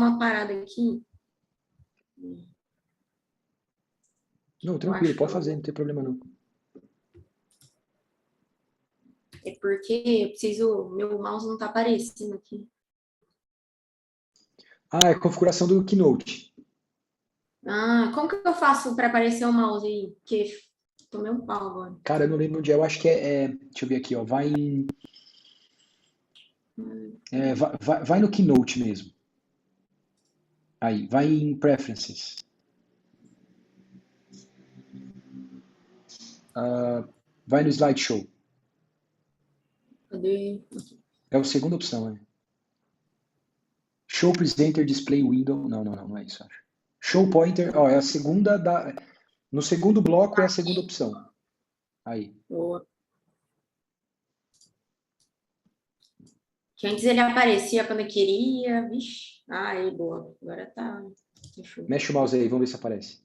uma parada aqui. Não, tranquilo, pode fazer, não tem problema não. É porque eu preciso... Meu mouse não tá aparecendo aqui. Ah, é a configuração do Keynote. Ah, como que eu faço para aparecer o mouse aí? Porque tomei um pau agora. Cara, eu não lembro onde é, eu acho que deixa eu ver aqui, ó, vai no Keynote mesmo. Aí, vai em Preferences. Vai no Slideshow. Cadê? É a segunda opção, né? Show Presenter Display Window. Não é isso, acho. Show Pointer, ó, é a segunda no segundo bloco é a segunda opção. Aí. Boa. Que antes ele aparecia quando eu queria. Vixe. Aí, boa. Agora tá. Deixa eu... Mexe o mouse aí, vamos ver se aparece.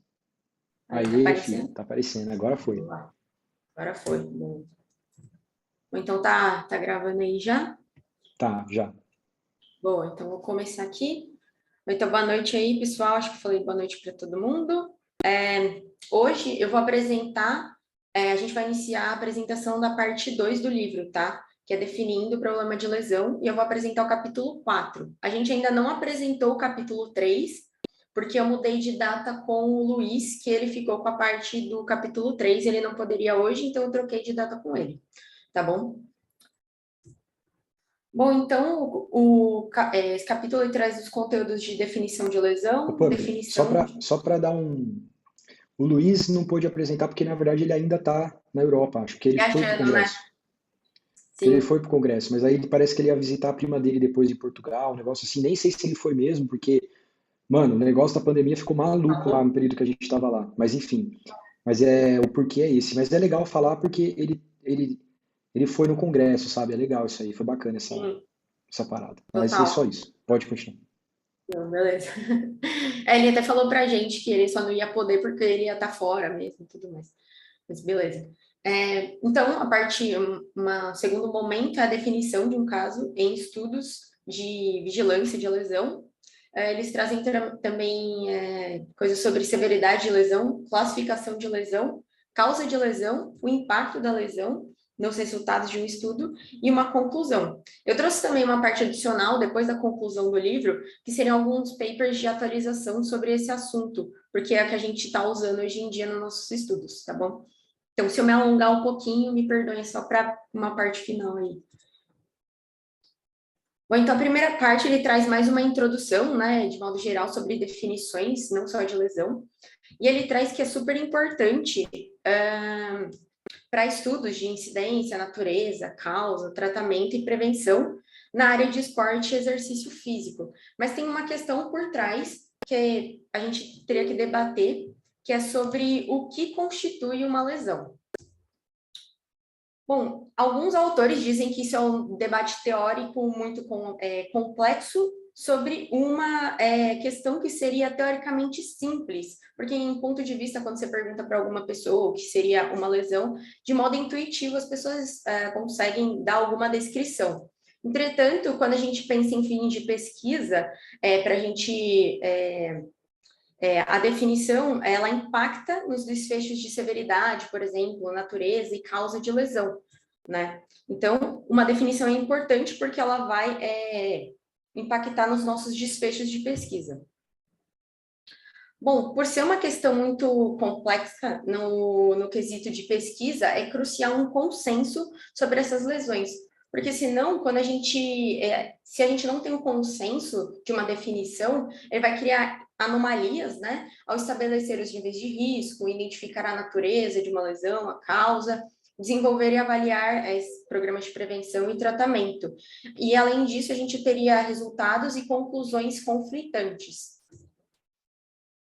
Aí, tá Aí, filho, aparecendo? tá aparecendo, agora foi. Boa. Agora foi. Bom. Ou então tá gravando aí já? Tá, já. Bom, então vou começar aqui. Então, boa noite aí, pessoal. Acho que eu falei boa noite para todo mundo. Hoje eu vou apresentar, a gente vai iniciar a apresentação da parte 2 do livro, tá? Que é definindo o problema de lesão, e eu vou apresentar o capítulo 4. A gente ainda não apresentou o capítulo 3, porque eu mudei de data com o Luiz, que ele ficou com a parte do capítulo 3, ele não poderia hoje, então eu troquei de data com ele, tá bom? Bom, então, esse capítulo ele traz os conteúdos de definição de lesão, Opa, definição... só para dar um. O Luiz não pôde apresentar porque, na verdade, ele ainda está na Europa, acho que ele foi para o Viajando, né? Congresso. Ele Sim. foi para o Congresso, mas aí parece que ele ia visitar a prima dele depois de Portugal, um negócio assim. Nem sei se ele foi mesmo, porque, mano, o negócio da pandemia ficou maluco lá no período que a gente estava lá. Mas enfim, mas o porquê é esse. Mas é legal falar porque ele foi no Congresso, sabe? É legal isso aí, foi bacana Sim, essa parada. Mas é só total. isso. Pode continuar. Não, beleza. Ele até falou pra gente que ele só não ia poder porque ele ia estar fora mesmo e tudo mais. Mas beleza. Então, segundo momento é a definição de um caso em estudos de vigilância de lesão. Eles trazem também coisas sobre severidade de lesão, classificação de lesão, causa de lesão, o impacto da lesão nos resultados de um estudo e uma conclusão. Eu trouxe também uma parte adicional, depois da conclusão do livro, que seriam alguns papers de atualização sobre esse assunto, porque é a que a gente está usando hoje em dia nos nossos estudos, tá bom? Então, se eu me alongar um pouquinho, me perdoem só para uma parte final aí. Bom, então a primeira parte ele traz mais uma introdução, né, de modo geral, sobre definições, não só de lesão, e ele traz que é super importante para estudos de incidência, natureza, causa, tratamento e prevenção na área de esporte e exercício físico. Mas tem uma questão por trás que a gente teria que debater, que é sobre o que constitui uma lesão. Bom, alguns autores dizem que isso é um debate teórico muito complexo sobre uma questão que seria teoricamente simples, porque em ponto de vista, quando você pergunta para alguma pessoa o que seria uma lesão, de modo intuitivo as pessoas conseguem dar alguma descrição. Entretanto, quando a gente pensa em fim de pesquisa, para a gente a definição, ela impacta nos desfechos de severidade, por exemplo, natureza e causa de lesão, né? Então, uma definição é importante porque ela vai impactar nos nossos desfechos de pesquisa. Bom, por ser uma questão muito complexa no quesito de pesquisa, é crucial um consenso sobre essas lesões, porque senão, se a gente não tem um consenso de uma definição, ele vai criar anomalias, né, ao estabelecer os níveis de risco, identificar a natureza de uma lesão, a causa, desenvolver e avaliar programas de prevenção e tratamento. E, além disso, a gente teria resultados e conclusões conflitantes.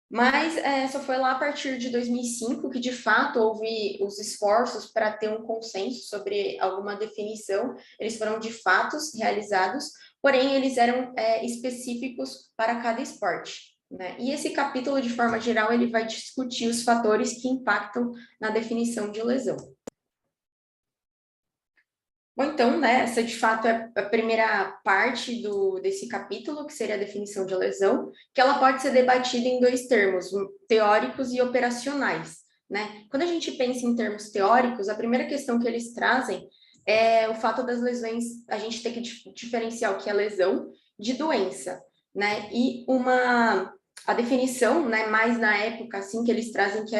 Mas só foi lá a partir de 2005 que, de fato, houve os esforços para ter um consenso sobre alguma definição. Eles foram, de fato, realizados, porém, eles eram específicos para cada esporte, né? E esse capítulo, de forma geral, ele vai discutir os fatores que impactam na definição de lesão. Bom, então, né, essa de fato é a primeira parte desse capítulo, que seria a definição de lesão, que ela pode ser debatida em dois termos, teóricos e operacionais, né? Quando a gente pensa em termos teóricos, a primeira questão que eles trazem é o fato das lesões, a gente tem que diferenciar o que é lesão de doença, né? A definição, né, mais na época, assim, que eles trazem que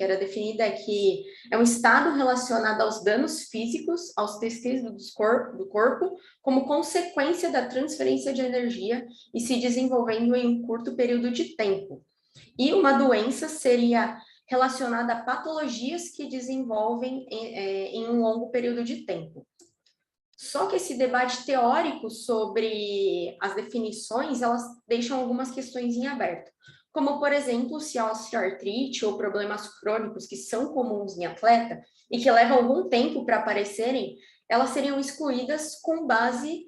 era definida é que é um estado relacionado aos danos físicos aos tecidos do corpo, como consequência da transferência de energia e se desenvolvendo em um curto período de tempo. E uma doença seria relacionada a patologias que desenvolvem em um longo período de tempo. Só que esse debate teórico sobre as definições, elas deixam algumas questões em aberto. Como, por exemplo, se a osteoartrite ou problemas crônicos que são comuns em atleta e que levam algum tempo para aparecerem, elas seriam excluídas com base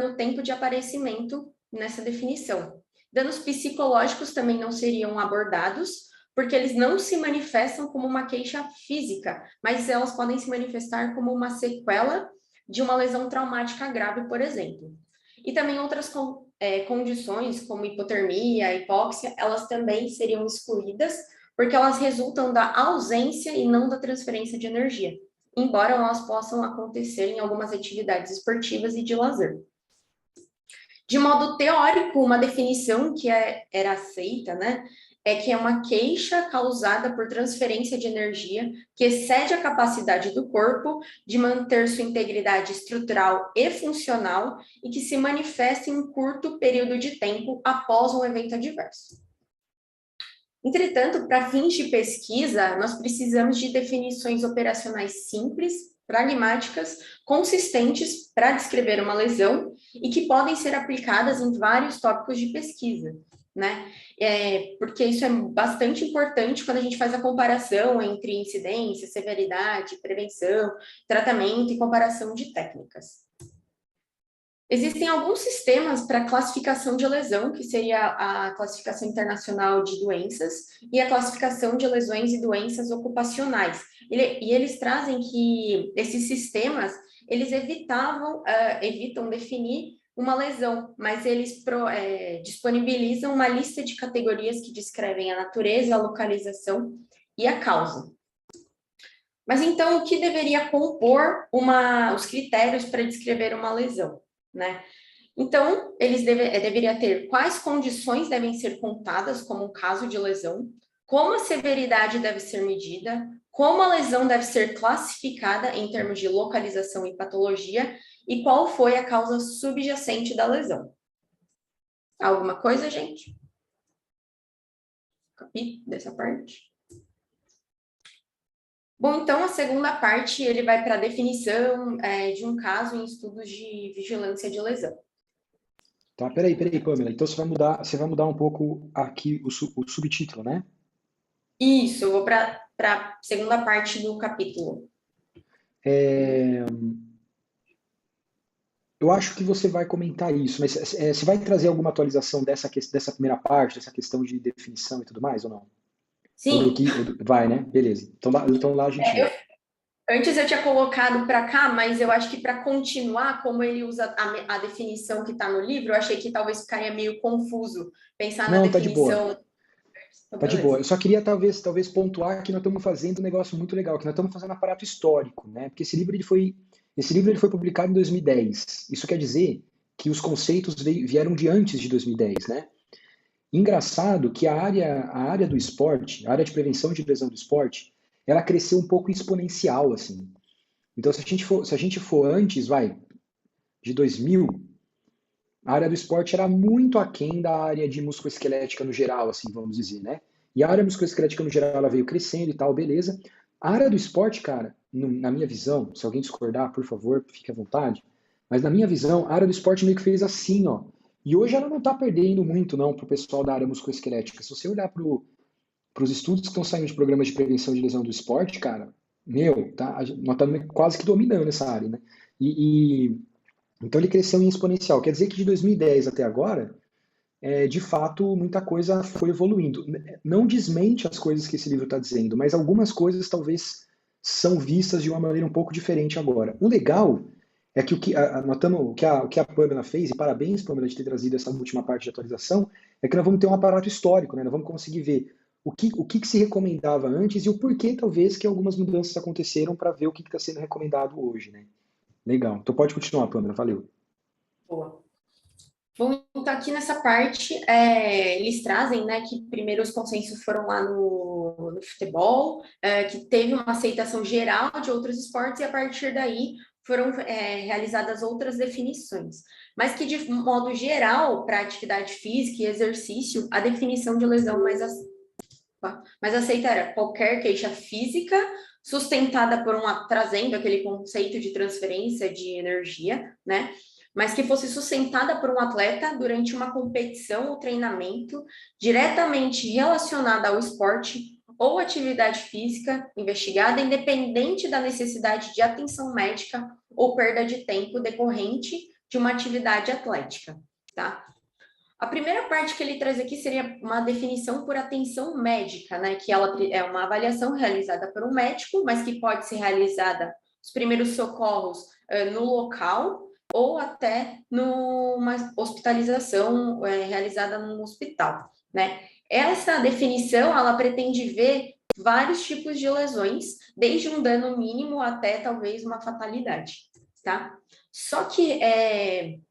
no tempo de aparecimento nessa definição. Danos psicológicos também não seriam abordados, porque eles não se manifestam como uma queixa física, mas elas podem se manifestar como uma sequela de uma lesão traumática grave, por exemplo. E também outras condições, como hipotermia, hipóxia, elas também seriam excluídas, porque elas resultam da ausência e não da transferência de energia, embora elas possam acontecer em algumas atividades esportivas e de lazer. De modo teórico, uma definição que era aceita, né, é que é uma queixa causada por transferência de energia que excede a capacidade do corpo de manter sua integridade estrutural e funcional e que se manifesta em um curto período de tempo após um evento adverso. Entretanto, para fins de pesquisa, nós precisamos de definições operacionais simples, pragmáticas, consistentes para descrever uma lesão e que podem ser aplicadas em vários tópicos de pesquisa, né? Porque isso é bastante importante quando a gente faz a comparação entre incidência, severidade, prevenção, tratamento e comparação de técnicas. Existem alguns sistemas para classificação de lesão, que seria a classificação internacional de doenças e a classificação de lesões e doenças ocupacionais. E eles trazem que esses sistemas, eles evitam definir uma lesão, mas eles disponibilizam uma lista de categorias que descrevem a natureza, a localização e a causa. Mas então, o que deveria compor os critérios para descrever uma lesão? Né? Então, eles deveriam ter quais condições devem ser contadas como um caso de lesão, como a severidade deve ser medida, como a lesão deve ser classificada em termos de localização e patologia, e qual foi a causa subjacente da lesão. Alguma coisa, gente? Capi dessa parte? Bom, então a segunda parte ele vai para a definição de um caso em estudos de vigilância de lesão. Tá, peraí, Pamela. Então você vai mudar um pouco aqui o subtítulo, né? Isso, eu vou para a segunda parte do capítulo. Eu acho que você vai comentar isso, mas você vai trazer alguma atualização dessa primeira parte, dessa questão de definição e tudo mais, ou não? Sim. Vai, né? Beleza. Então lá a gente vai. Antes eu tinha colocado para cá, mas eu acho que para continuar, como ele usa a definição que está no livro, eu achei que talvez ficaria meio confuso pensar na Não, tá de boa. definição. Então, Tá de boa. Eu só queria talvez pontuar que nós estamos fazendo um negócio muito legal, que nós estamos fazendo aparato histórico, né? Porque esse livro ele foi publicado em 2010. Isso quer dizer que os conceitos vieram de antes de 2010, né? Engraçado que a área do esporte, a área de prevenção de lesão do esporte, ela cresceu um pouco exponencial, assim. Então, se a gente for antes, de 2000, a área do esporte era muito aquém da área de musculoesquelética no geral, assim, vamos dizer, né? E a área musculoesquelética no geral, ela veio crescendo e tal, beleza. A área do esporte, cara, na minha visão, se alguém discordar, por favor, fique à vontade, mas na minha visão, a área do esporte meio que fez assim, ó. E hoje ela não tá perdendo muito, não, pro pessoal da área musculoesquelética. Se você olhar pros estudos que estão saindo de programas de prevenção de lesão do esporte, cara, nós estamos quase que dominando essa área, né? Então ele cresceu em exponencial. Quer dizer que de 2010 até agora, de fato, muita coisa foi evoluindo. Não desmente as coisas que esse livro está dizendo, mas algumas coisas talvez são vistas de uma maneira um pouco diferente agora. O legal é que notamos o que a Pamela fez, e parabéns, Pamela, de ter trazido essa última parte de atualização, é que nós vamos ter um aparato histórico, né? Nós vamos conseguir ver o que se recomendava antes e o porquê, talvez, que algumas mudanças aconteceram para ver o que está sendo recomendado hoje, né? Legal. Então pode continuar, Pamela, valeu. Boa. Bom, então aqui nessa parte, eles trazem, né, que primeiro os consensos foram lá no futebol, que teve uma aceitação geral de outros esportes, e a partir daí foram realizadas outras definições. Mas que, de modo geral, para atividade física e exercício, a definição de lesão mais aceita era qualquer queixa física sustentada por trazendo aquele conceito de transferência de energia, né? Mas que fosse sustentada por um atleta durante uma competição ou treinamento diretamente relacionada ao esporte ou atividade física investigada, independente da necessidade de atenção médica ou perda de tempo decorrente de uma atividade atlética, tá? A primeira parte que ele traz aqui seria uma definição por atenção médica, né? Que ela é uma avaliação realizada por um médico, mas que pode ser realizada os primeiros socorros no local ou até numa hospitalização realizada num hospital, né? Essa definição, ela pretende ver vários tipos de lesões, desde um dano mínimo até talvez uma fatalidade, tá? Só que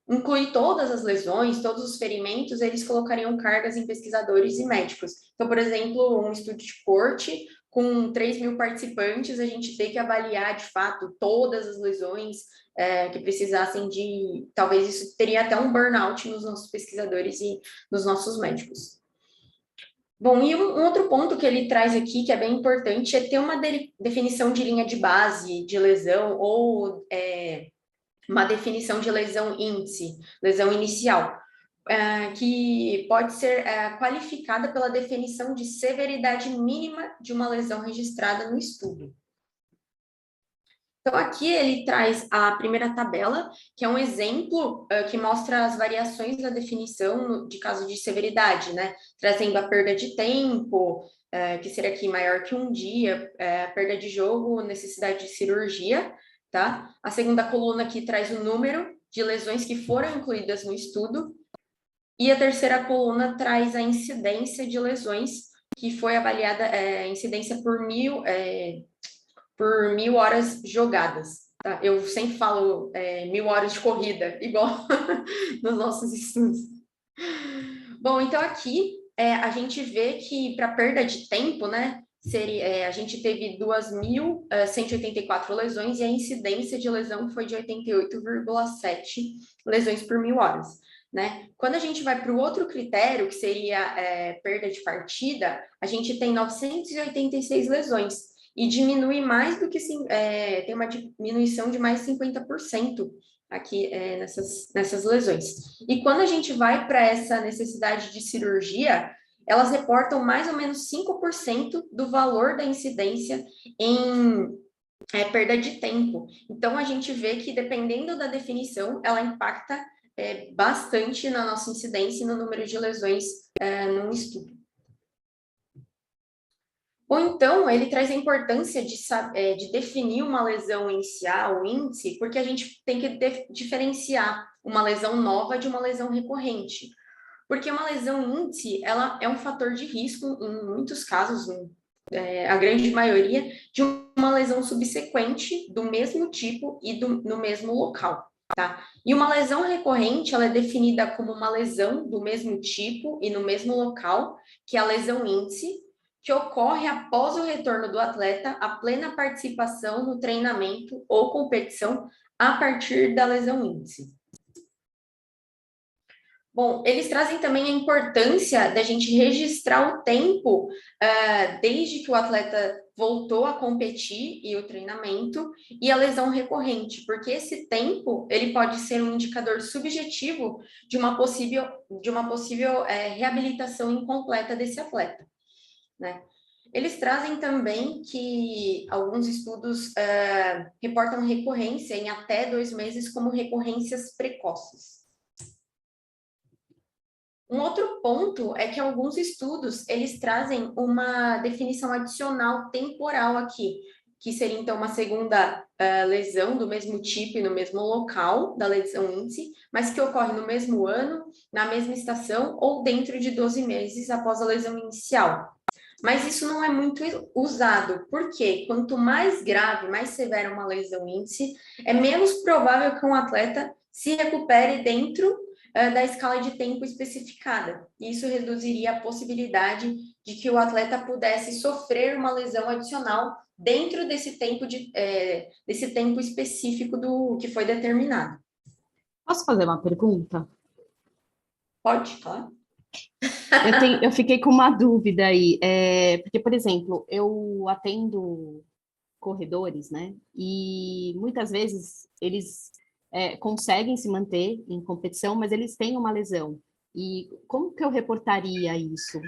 incluir todas as lesões, todos os ferimentos, eles colocariam cargas em pesquisadores e médicos. Então, por exemplo, um estudo de corte com 3.000 participantes, a gente tem que avaliar, de fato, todas as lesões que precisassem de... Talvez isso teria até um burnout nos nossos pesquisadores e nos nossos médicos. Bom, e um outro ponto que ele traz aqui, que é bem importante, é ter uma definição de linha de base de lesão ou uma definição de lesão índice, lesão inicial, que pode ser qualificada pela definição de severidade mínima de uma lesão registrada no estudo. Então, aqui ele traz a primeira tabela, que é um exemplo que mostra as variações da definição de caso de severidade, né? Trazendo a perda de tempo, que seria aqui maior que um dia, perda de jogo, necessidade de cirurgia, tá? A segunda coluna aqui traz o número de lesões que foram incluídas no estudo, e a terceira coluna traz a incidência de lesões, que foi avaliada, incidência por 1.000 horas jogadas. Tá? Eu sempre falo 1.000 horas de corrida, igual nos nossos estudos. Bom, então aqui a gente vê que para perda de tempo, né, a gente teve 2.184 lesões e a incidência de lesão foi de 88,7 lesões por 1.000 horas. Né? Quando a gente vai para o outro critério, que seria perda de partida, a gente tem 986 lesões e diminui mais do que tem uma diminuição de mais 50% aqui nessas lesões. E quando a gente vai para essa necessidade de cirurgia, elas reportam mais ou menos 5% do valor da incidência em perda de tempo. Então, a gente vê que, dependendo da definição, ela impacta bastante na nossa incidência e no número de lesões num estudo. Ou então, ele traz a importância de definir uma lesão inicial, o índice, porque a gente tem que diferenciar uma lesão nova de uma lesão recorrente. Porque uma lesão índice, ela é um fator de risco, em muitos casos, a grande maioria, de uma lesão subsequente do mesmo tipo e no mesmo local. Tá? E uma lesão recorrente, ela é definida como uma lesão do mesmo tipo e no mesmo local, que é a lesão índice, que ocorre após o retorno do atleta à plena participação no treinamento ou competição a partir da lesão índice. Bom, eles trazem também a importância da gente registrar o tempo desde que o atleta voltou a competir e o treinamento e a lesão recorrente, porque esse tempo ele pode ser um indicador subjetivo de uma possível reabilitação incompleta desse atleta, né? Eles trazem também que alguns estudos reportam recorrência em até 2 meses como recorrências precoces. Um outro ponto é que alguns estudos, eles trazem uma definição adicional temporal aqui, que seria então uma segunda lesão do mesmo tipo e no mesmo local da lesão índice, mas que ocorre no mesmo ano, na mesma estação ou dentro de 12 meses após a lesão inicial. Mas isso não é muito usado, porque quanto mais grave, mais severa uma lesão índice, é menos provável que um atleta se recupere dentro da escala de tempo especificada. Isso reduziria a possibilidade de que o atleta pudesse sofrer uma lesão adicional dentro desse desse tempo específico do que foi determinado. Posso fazer uma pergunta? Pode, claro. Eu fiquei com uma dúvida aí, porque, por exemplo, eu atendo corredores, né? E muitas vezes eles conseguem se manter em competição, mas eles têm uma lesão. E como que eu reportaria isso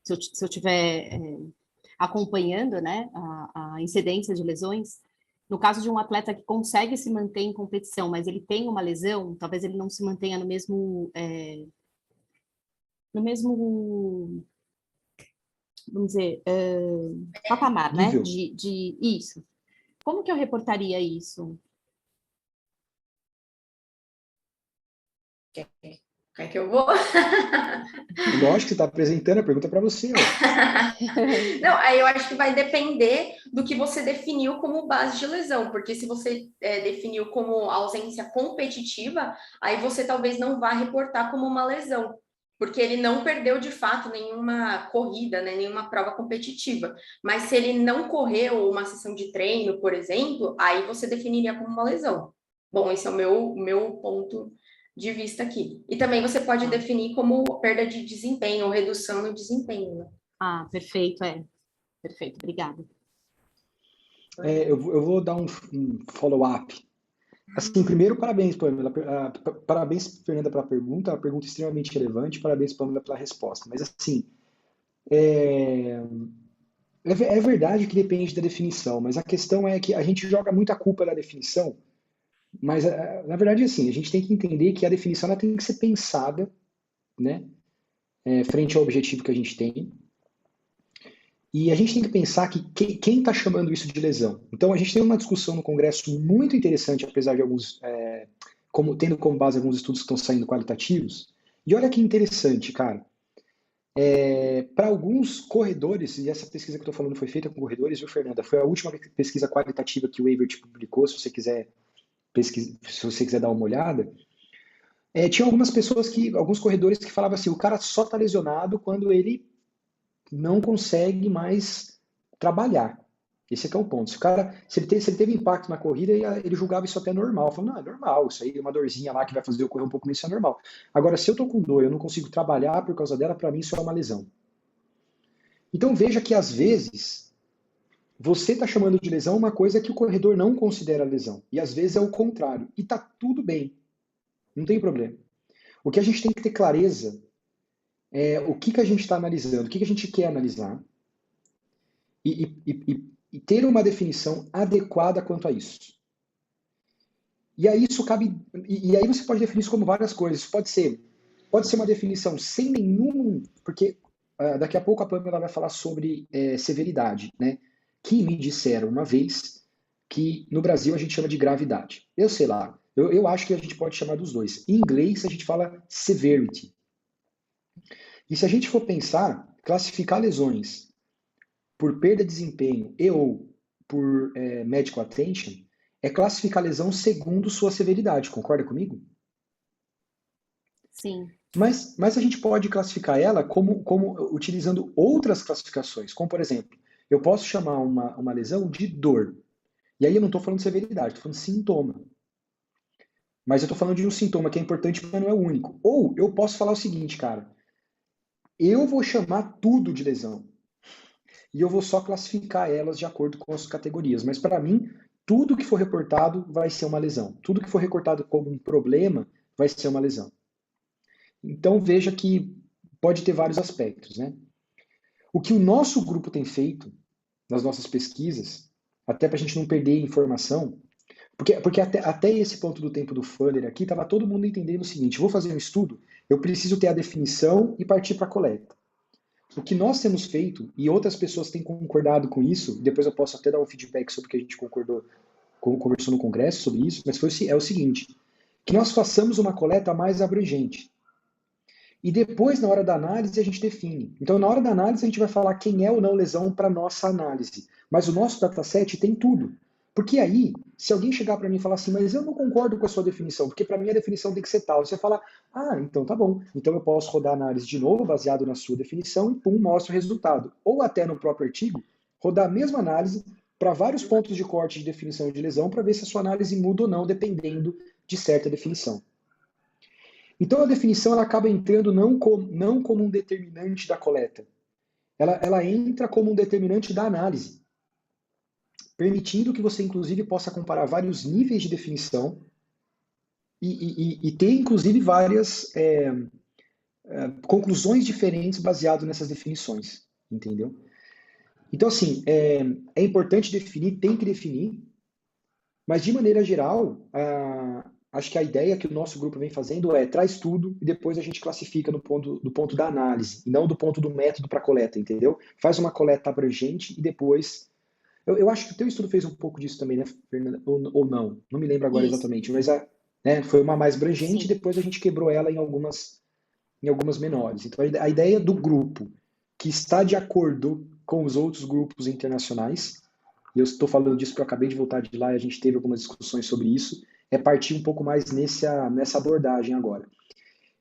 se eu estiver acompanhando, né, a incidência de lesões? No caso de um atleta que consegue se manter em competição, mas ele tem uma lesão, talvez ele não se mantenha no mesmo vamos dizer, patamar, né? Nível. De isso. Como que eu reportaria isso? Quer que eu vou? Lógico que você está apresentando a pergunta para você. Não, aí eu acho que vai depender do que você definiu como base de lesão, porque se você definiu como ausência competitiva, aí você talvez não vá reportar como uma lesão, porque ele não perdeu de fato nenhuma corrida, né, nenhuma prova competitiva. Mas se ele não correu uma sessão de treino, por exemplo, aí você definiria como uma lesão. Bom, esse é o meu ponto de vista aqui. E também você pode definir como perda de desempenho ou redução no desempenho, né? Ah, perfeito, perfeito, obrigada. Eu vou dar um follow-up. Assim, primeiro, parabéns, Pamela. Parabéns, Fernanda, pela pergunta. Uma pergunta extremamente relevante. Parabéns, Pamela, pela resposta. Mas, assim, é verdade que depende da definição, mas a questão é que a gente joga muita culpa da definição, mas, na verdade, assim, a gente tem que entender que a definição ela tem que ser pensada, né, frente ao objetivo que a gente tem. E a gente tem que pensar que quem está chamando isso de lesão? Então, a gente tem uma discussão no Congresso muito interessante, apesar de alguns, tendo como base alguns estudos que estão saindo qualitativos. E olha que interessante, cara. Para alguns corredores, e essa pesquisa que eu estou falando foi feita com corredores, viu, Fernanda? Foi a última pesquisa qualitativa que o Avert publicou, se você quiser dar uma olhada. Tinha algumas pessoas alguns corredores que falavam assim, o cara só está lesionado quando ele não consegue mais trabalhar. Esse é que é o ponto. Se ele teve impacto na corrida, ele julgava isso até normal. Falando, não, é normal, isso aí é uma dorzinha lá que vai fazer eu correr um pouco menos, isso é normal. Agora, se eu tô com dor e eu não consigo trabalhar por causa dela, para mim isso é uma lesão. Então veja que às vezes você está chamando de lesão uma coisa que o corredor não considera lesão. E às vezes é o contrário. E tá tudo bem. Não tem problema. O que a gente tem que ter clareza é o que a gente está analisando, o que a gente quer analisar, e ter uma definição adequada quanto a isso. E aí isso cabe. E aí você pode definir isso como várias coisas. Pode ser uma definição sem nenhum. Porque daqui a pouco a Pamela vai falar sobre severidade, né? Que me disseram uma vez que no Brasil a gente chama de gravidade. Eu sei lá. Eu acho que a gente pode chamar dos dois. Em inglês a gente fala severity. E se a gente for pensar, classificar lesões por perda de desempenho e ou por medical attention, é classificar a lesão segundo sua severidade, concorda comigo? Sim. Mas a gente pode classificar ela como utilizando outras classificações, como por exemplo, eu posso chamar uma lesão de dor. E aí eu não estou falando de severidade, estou falando de sintoma. Mas eu estou falando de um sintoma que é importante, mas não é o único. Ou eu posso falar o seguinte, cara, eu vou chamar tudo de lesão. E eu vou só classificar elas de acordo com as categorias. Mas para mim, tudo que for reportado vai ser uma lesão. Tudo que for reportado como um problema vai ser uma lesão. Então veja que pode ter vários aspectos, né? O que o nosso grupo tem feito nas nossas pesquisas, até para a gente não perder informação, porque até esse ponto do tempo do Fuller aqui, estava todo mundo entendendo o seguinte, vou fazer um estudo, eu preciso ter a definição e partir para a coleta. O que nós temos feito, e outras pessoas têm concordado com isso, depois eu posso até dar um feedback sobre o que a gente conversou no congresso sobre isso, mas é o seguinte, que nós façamos uma coleta mais abrangente. E depois, na hora da análise, a gente define. Então, na hora da análise, a gente vai falar quem é ou não lesão para nossa análise. Mas o nosso dataset tem tudo. Porque aí, se alguém chegar para mim e falar assim, mas eu não concordo com a sua definição, porque para mim a definição tem que ser tal, você fala, ah, então tá bom. Então eu posso rodar a análise de novo, baseado na sua definição, e pum, mostra o resultado. Ou até no próprio artigo, rodar a mesma análise para vários pontos de corte de definição de lesão, para ver se a sua análise muda ou não, dependendo de certa definição. Então a definição ela acaba entrando não como um determinante da coleta, ela entra como um determinante da análise, permitindo que você inclusive possa comparar vários níveis de definição e ter inclusive várias conclusões diferentes baseado nessas definições, entendeu? Então assim, é importante definir, tem que definir, mas de maneira geral, acho que a ideia que o nosso grupo vem fazendo traz tudo e depois a gente classifica do ponto da análise, e não do ponto do método para coleta, entendeu? Faz uma coleta abrangente e depois... Eu acho que o teu estudo fez um pouco disso também, né, Fernanda? Ou não? Não me lembro agora Isso. exatamente, mas foi uma mais abrangente e Sim. depois a gente quebrou ela em algumas menores. Então a ideia do grupo que está de acordo com os outros grupos internacionais, e eu estou falando disso porque eu acabei de voltar de lá e a gente teve algumas discussões sobre isso, é partir um pouco mais nessa abordagem agora.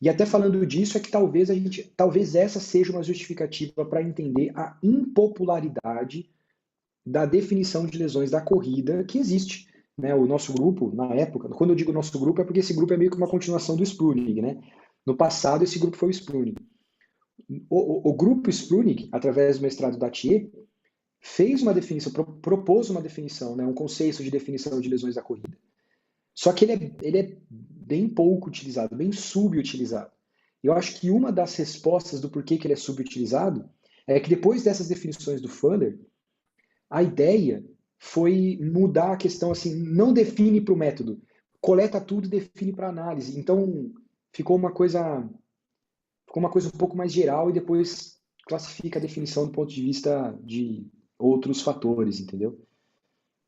E até falando disso é que talvez essa seja uma justificativa para entender a impopularidade da definição de lesões da corrida que existe. Né? O nosso grupo, na época, quando eu digo nosso grupo é porque esse grupo é meio que uma continuação do Sprunik, né? No passado esse grupo foi o Sprunik. O grupo Sprunik, através do mestrado da Thier, fez uma definição, propôs uma definição, né? Um conceito de definição de lesões da corrida. Só que ele é bem pouco utilizado, bem subutilizado. Eu acho que uma das respostas do porquê que ele é subutilizado é que depois dessas definições do Fuller, a ideia foi mudar a questão assim, não define para o método, coleta tudo e define para análise. Então ficou uma coisa um pouco mais geral e depois classifica a definição do ponto de vista de outros fatores, entendeu?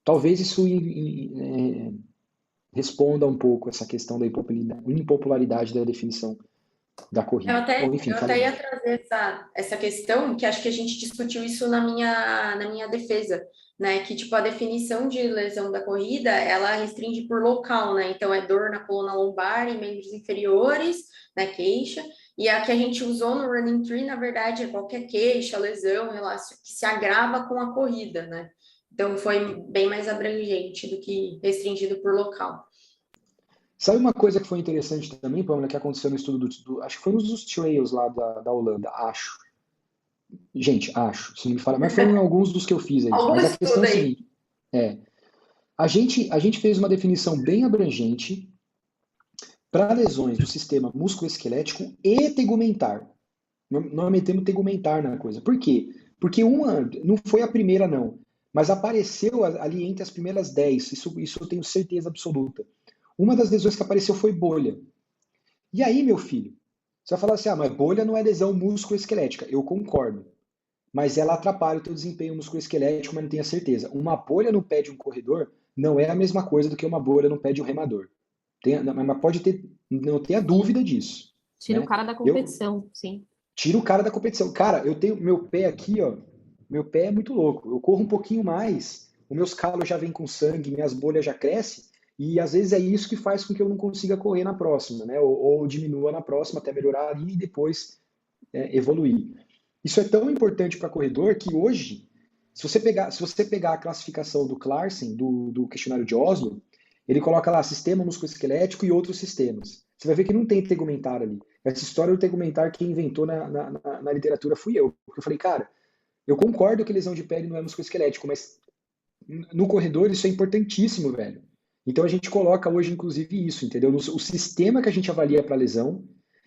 Talvez isso responda um pouco essa questão da impopularidade da definição da corrida. Ou, enfim, Eu até ia trazer essa questão, que acho que a gente discutiu isso na minha defesa, né? Que, tipo, a definição de lesão da corrida, ela restringe por local, né? Então, é dor na coluna lombar e membros inferiores, né? Queixa. E a que a gente usou no Running Tree, na verdade, é qualquer queixa, lesão, que se agrava com a corrida, né? Então, foi bem mais abrangente do que restringido por local. Sabe uma coisa que foi interessante também, Pamela, que aconteceu no estudo acho que foi nos dos trails lá da Holanda, acho. Gente, acho, se não me fala, mas foram alguns dos que eu fiz aí. Algum Mas a questão é a estudo aí. seguinte, a gente fez uma definição bem abrangente para lesões do sistema musculoesquelético e tegumentar. Nós metemos tegumentar na coisa. Por quê? Porque uma, não foi a primeira não, mas apareceu ali entre as primeiras 10, isso eu tenho certeza absoluta. Uma das lesões que apareceu foi bolha. E aí, meu filho, você vai falar assim, mas bolha não é lesão musculoesquelética. Eu concordo. Mas ela atrapalha o teu desempenho musculoesquelético, mas não tenha certeza. Uma bolha no pé de um corredor não é a mesma coisa do que uma bolha no pé de um remador. Mas pode ter, não tenha dúvida disso. Tira né? o cara da competição, sim. Tira o cara da competição. Cara, eu tenho meu pé aqui, ó. Meu pé é muito louco. Eu corro um pouquinho mais, os meus calos já vêm com sangue, minhas bolhas já crescem, e às vezes é isso que faz com que eu não consiga correr na próxima, né? Ou diminua na próxima até melhorar ali e depois evoluir. Isso é tão importante para corredor que hoje, se você pegar a classificação do Clarkson, do questionário de Oslo, ele coloca lá sistema musculoesquelético e outros sistemas. Você vai ver que não tem tegumentar ali. Essa história do tegumentar quem inventou na literatura fui eu. Porque eu falei, cara, eu concordo que lesão de pele não é musculoesquelético, mas no corredor isso é importantíssimo, velho. Então a gente coloca hoje, inclusive, isso, entendeu? O sistema que a gente avalia para lesão.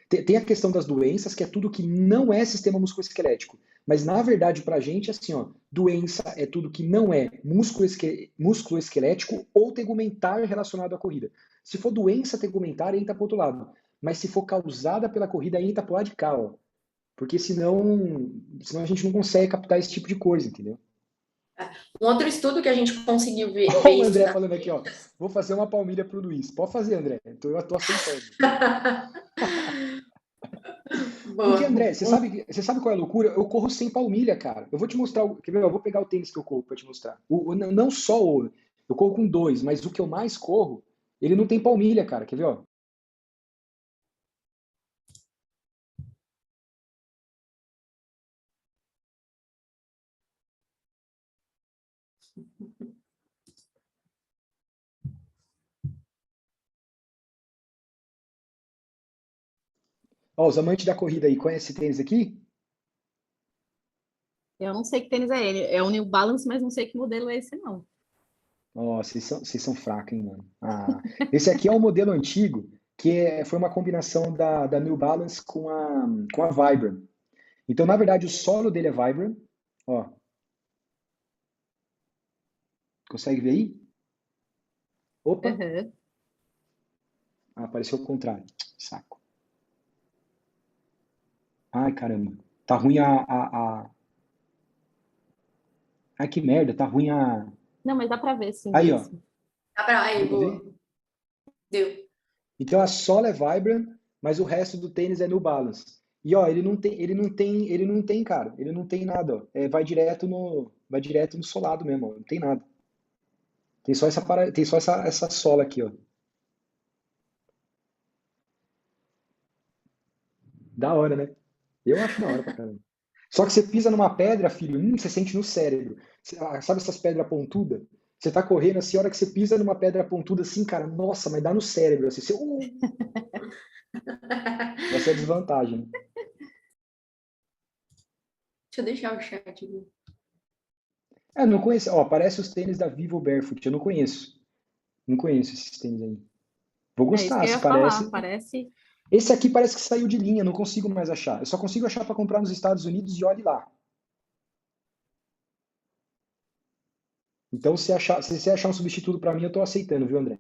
Tem a questão das doenças, que é tudo que não é sistema musculoesquelético. Mas, na verdade, para a gente, assim, ó, doença é tudo que não é musculoesquelético ou tegumentar relacionado à corrida. Se for doença tegumentar, entra para o outro lado. Mas se for causada pela corrida, entra para o lado de cá, ó. porque senão a gente não consegue captar esse tipo de coisa, entendeu? Um outro estudo que a gente conseguiu ver Olha o isso André das falando aqui, ó. Vou fazer uma palmilha pro Luiz. Pode fazer, André. Então eu tô aceitando. Porque, Boa. André, você sabe qual é a loucura? Eu corro sem palmilha, cara. Eu vou te mostrar. Quer ver? Eu vou pegar o tênis que eu corro pra te mostrar. Não só o. Eu corro com dois, mas o que eu mais corro, ele não tem palmilha, cara. Quer ver, ó? Ó, os amantes da corrida aí, conhece esse tênis aqui? Eu não sei que tênis é ele. É o New Balance, mas não sei que modelo é esse, não. Ó, vocês são fracos, hein, mano? Ah, esse aqui é um modelo antigo, foi uma combinação da New Balance com a Vibram. Então, na verdade, o solo dele é Vibram. Ó, consegue ver aí? Opa! Aham. Ah, apareceu o contrário. Saco. Ai, caramba. Tá ruim a. Ai, que merda, tá ruim a. Não, mas dá para ver, sim, Aí, ó. mesmo. Aí, Deu pra boa. ver? Deu. Então a sola é Vibram, mas o resto do tênis é New Balance. E ó, ele não tem, cara. Ele não tem nada, ó. Vai direto no solado mesmo, ó. Não tem nada. Tem só essa sola aqui, ó. Da hora, né? Eu acho da hora pra caramba. Só que você pisa numa pedra, filho, você sente no cérebro. Sabe essas pedras pontudas? Você tá correndo assim, a hora que você pisa numa pedra pontuda assim, cara, nossa, mas dá no cérebro, assim, essa é a desvantagem, né? Deixa eu deixar o chat aqui. Não conheço, ó, parece os tênis da Vivo Barefoot, eu não conheço. Não conheço esses tênis aí. Vou É isso gostar, que eu se ia falar. parece. Parece. Esse aqui parece que saiu de linha, não consigo mais achar. Eu só consigo achar para comprar nos Estados Unidos e olhe lá. Então, se você achar um substituto para mim, eu tô aceitando, viu, André?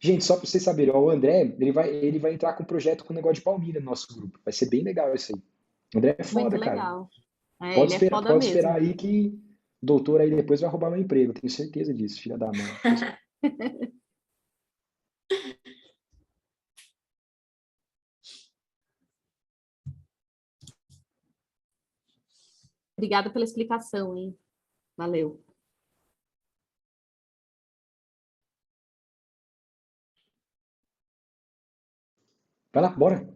Gente, só para vocês saberem, ó, o André, ele vai entrar com um projeto com um negócio de palmilha no nosso grupo. Vai ser bem legal isso aí. O André é Muito foda, cara. legal. É, Pode ele é esperar, foda pode esperar mesmo. aí que o doutor aí depois vai roubar meu emprego. Tenho certeza disso, filha da mãe. Obrigada pela explicação, hein? Valeu. Vai lá, bora.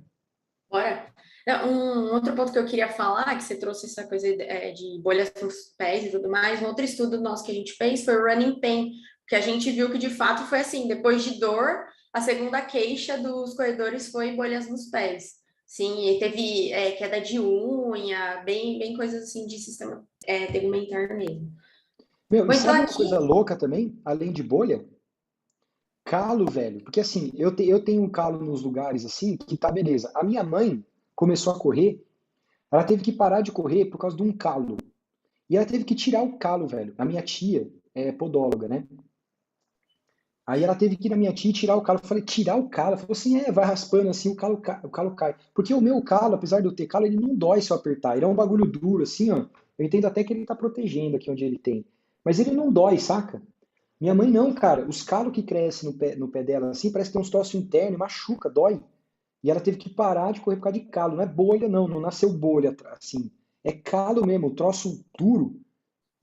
Bora. Não, um outro ponto que eu queria falar, que você trouxe essa coisa de bolhas nos pés e tudo mais, um outro estudo nosso que a gente fez foi o running pain, que a gente viu que de fato foi assim, depois de dor, a segunda queixa dos corredores foi bolhas nos pés. Sim, e teve queda de unha, bem coisas assim de sistema tegumentar mesmo. Meu, e Bom, então sabe uma aqui, coisa louca também, além de bolha? Calo, velho. Porque assim, eu tenho um calo nos lugares assim, que tá beleza. A minha mãe começou a correr, ela teve que parar de correr por causa de um calo. E ela teve que tirar o calo, velho. A minha tia é podóloga, né? Aí ela teve que ir na minha tia e tirar o calo. Eu falei, tirar o calo? Ela falou assim, vai raspando assim, o calo cai. Porque o meu calo, apesar de eu ter calo, ele não dói se eu apertar. Ele é um bagulho duro, assim, ó. Eu entendo até que ele tá protegendo aqui onde ele tem. Mas ele não dói, saca? Minha mãe não, cara. Os calos que crescem no pé dela, assim, parece que tem uns troços internos, machuca, dói. E ela teve que parar de correr por causa de calo. Não é bolha, não. Não nasceu bolha, assim. É calo mesmo, troço duro.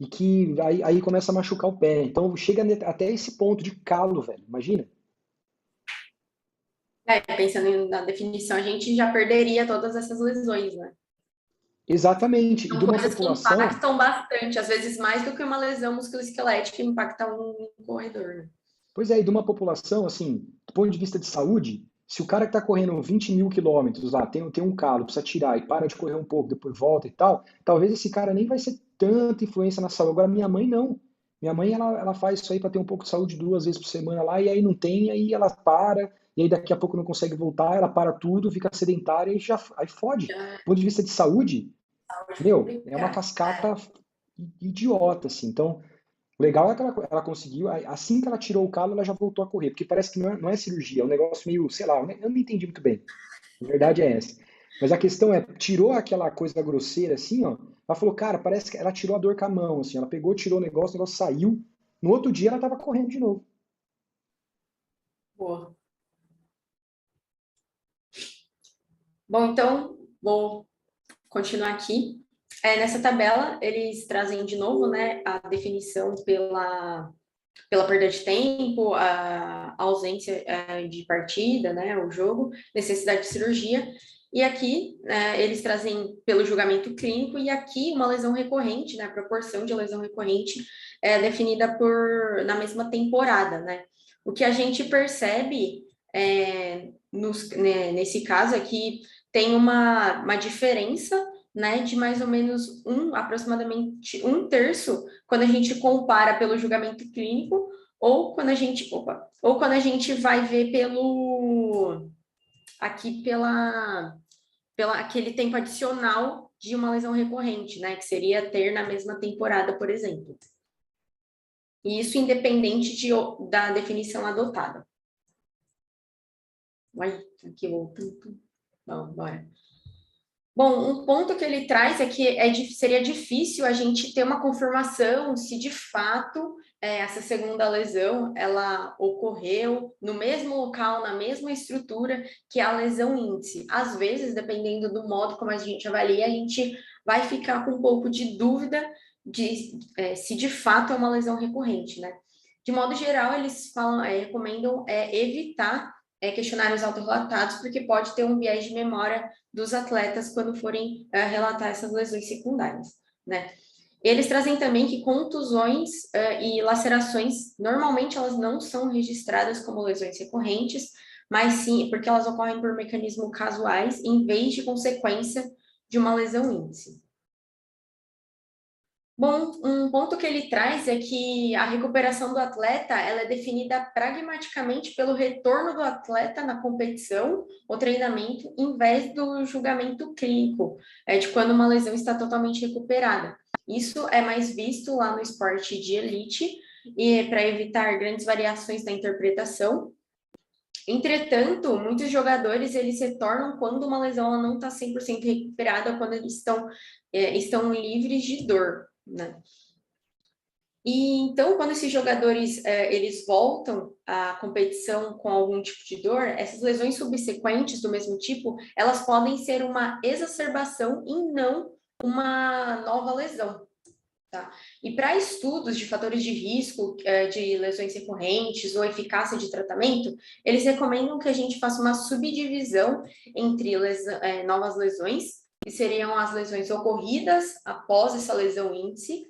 E que aí começa a machucar o pé. Então chega até esse ponto de calo, velho. Imagina? pensando na definição, a gente já perderia todas essas lesões, né? Exatamente. E São de uma coisas que população. impactam bastante, às vezes mais do que uma lesão musculoesquelética que impacta um corredor, né? Pois é, e de uma população, assim, do ponto de vista de saúde, se o cara que está correndo 20 mil quilômetros lá, tem um calo, precisa tirar e para de correr um pouco, depois volta e tal, talvez esse cara nem vai ser tanta influência na saúde. Agora, minha mãe não. Minha mãe, ela faz isso aí para ter um pouco de saúde 2 vezes por semana lá, e aí não tem, aí ela para, e aí daqui a pouco não consegue voltar, ela para tudo, fica sedentária e aí fode. Já Do ponto de vista de saúde, saúde meu, é uma complicada. cascata idiota, assim. Então, O legal é que ela conseguiu, assim que ela tirou o calo, ela já voltou a correr, porque parece que não é cirurgia, é um negócio meio, sei lá, eu não entendi muito bem. A verdade é essa. Mas a questão é, tirou aquela coisa grosseira assim, ó. Ela falou, cara, parece que ela tirou a dor com a mão, assim. Ela pegou, tirou o negócio saiu. No outro dia ela tava correndo de novo. Boa. Bom, então, vou continuar aqui. Nessa tabela, eles trazem de novo, né, a definição pela perda de tempo, a ausência de partida, né, o jogo, necessidade de cirurgia. E aqui, eles trazem pelo julgamento clínico, e aqui uma lesão recorrente, né, a proporção de lesão recorrente é definida na mesma temporada, né. O que a gente percebe nesse caso é que tem uma diferença, né, de mais ou menos aproximadamente um terço, quando a gente compara pelo julgamento clínico, ou quando a gente vai ver pela aquele tempo adicional de uma lesão recorrente, né, que seria ter na mesma temporada, por exemplo. E isso independente da definição adotada. Vai, aqui voltando. Vamos, bora. Bom, um ponto que ele traz é que seria difícil a gente ter uma confirmação se de fato essa segunda lesão ela ocorreu no mesmo local, na mesma estrutura que a lesão índice. Às vezes, dependendo do modo como a gente avalia, a gente vai ficar com um pouco de dúvida se de fato é uma lesão recorrente, né? De modo geral, eles recomendam evitar questionários autorrelatados, porque pode ter um viés de memória dos atletas quando forem relatar essas lesões secundárias, né? Eles trazem também que contusões e lacerações, normalmente elas não são registradas como lesões recorrentes, mas sim porque elas ocorrem por mecanismos casuais, em vez de consequência de uma lesão índice. Bom, um ponto que ele traz é que a recuperação do atleta ela é definida pragmaticamente pelo retorno do atleta na competição ou treinamento, em vez do julgamento clínico, de quando uma lesão está totalmente recuperada. Isso é mais visto lá no esporte de elite, e para evitar grandes variações na interpretação. Entretanto, muitos jogadores eles retornam quando uma lesão ela não está 100% recuperada, quando eles estão livres de dor, né? E então, quando esses jogadores eles voltam à competição com algum tipo de dor, essas lesões subsequentes do mesmo tipo, elas podem ser uma exacerbação e não uma nova lesão. Tá? E para estudos de fatores de risco de lesões recorrentes ou eficácia de tratamento, eles recomendam que a gente faça uma subdivisão entre novas lesões, que seriam as lesões ocorridas após essa lesão índice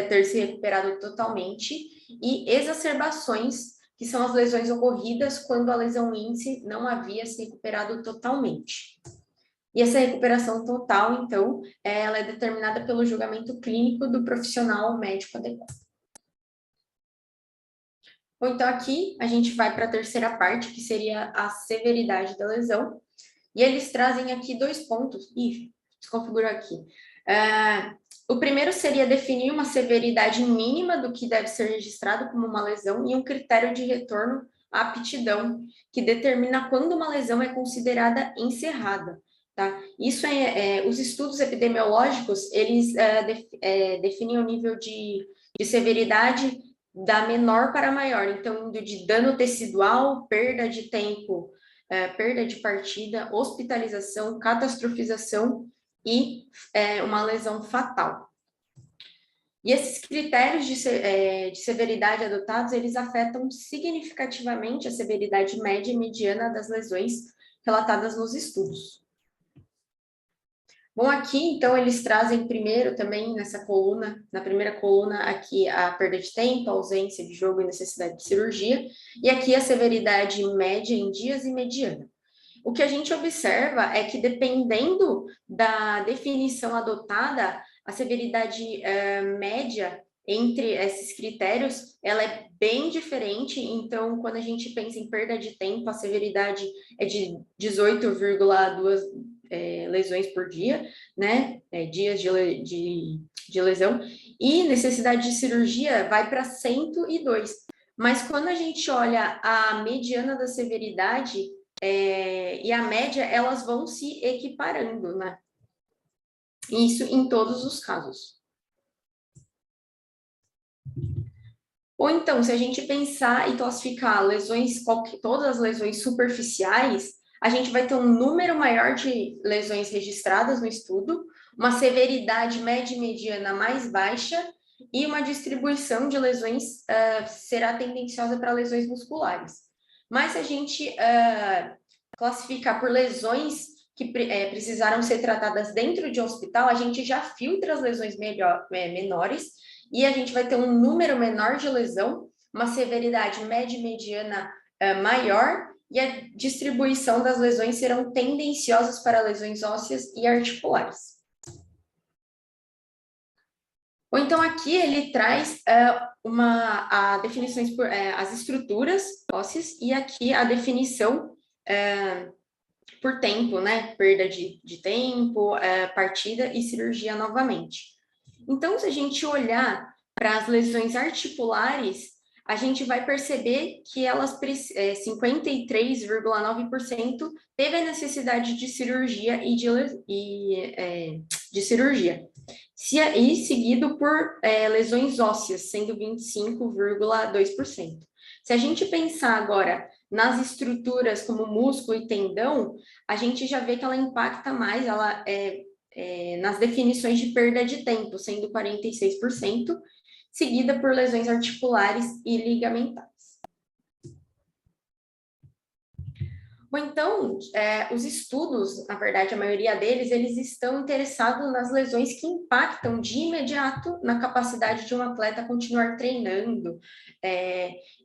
ter se recuperado totalmente, e exacerbações, que são as lesões ocorridas quando a lesão índice não havia se recuperado totalmente. E essa recuperação total, então, ela é determinada pelo julgamento clínico do profissional médico adequado. Bom, então aqui a gente vai para a terceira parte, que seria a severidade da lesão. E eles trazem aqui 2 pontos. Ih, desconfigurou aqui. O primeiro seria definir uma severidade mínima do que deve ser registrado como uma lesão e um critério de retorno à aptidão, que determina quando uma lesão é considerada encerrada. Tá? Isso os estudos epidemiológicos, eles definem o nível de severidade da menor para maior, então indo de dano tecidual, perda de tempo, perda de partida, hospitalização, catastrofização e uma lesão fatal. E esses critérios de severidade adotados, eles afetam significativamente a severidade média e mediana das lesões relatadas nos estudos. Bom, aqui, então, eles trazem primeiro também nessa coluna, na primeira coluna, aqui a perda de tempo, a ausência de jogo e necessidade de cirurgia, e aqui a severidade média em dias e mediana. O que a gente observa é que, dependendo da definição adotada, a severidade média entre esses critérios, ela é bem diferente. Então, quando a gente pensa em perda de tempo, a severidade é de 18,2 lesões por dia, né? Dias de lesão, e necessidade de cirurgia vai para 102. Mas quando a gente olha a mediana da severidade e a média, elas vão se equiparando, né? Isso em todos os casos. Ou então, se a gente pensar e classificar lesões, todas as lesões superficiais, a gente vai ter um número maior de lesões registradas no estudo, uma severidade média e mediana mais baixa e uma distribuição de lesões será tendenciosa para lesões musculares. Mas se a gente classificar por lesões que precisaram ser tratadas dentro de um hospital, a gente já filtra as lesões menores e a gente vai ter um número menor de lesão, uma severidade média e mediana maior, e a distribuição das lesões serão tendenciosas para lesões ósseas e articulares. Ou então aqui ele traz definições por as estruturas ósseas, e aqui a definição por tempo, né? Perda de tempo, partida e cirurgia novamente. Então, se a gente olhar para as lesões articulares, a gente vai perceber que elas, 53,9% teve a necessidade de cirurgia de cirurgia. E seguido por lesões ósseas, sendo 25,2%. Se a gente pensar agora nas estruturas como músculo e tendão, a gente já vê que ela impacta mais, nas definições de perda de tempo, sendo 46%, seguida por lesões articulares e ligamentares. Ou então, os estudos, na verdade, a maioria deles, eles estão interessados nas lesões que impactam de imediato na capacidade de um atleta continuar treinando,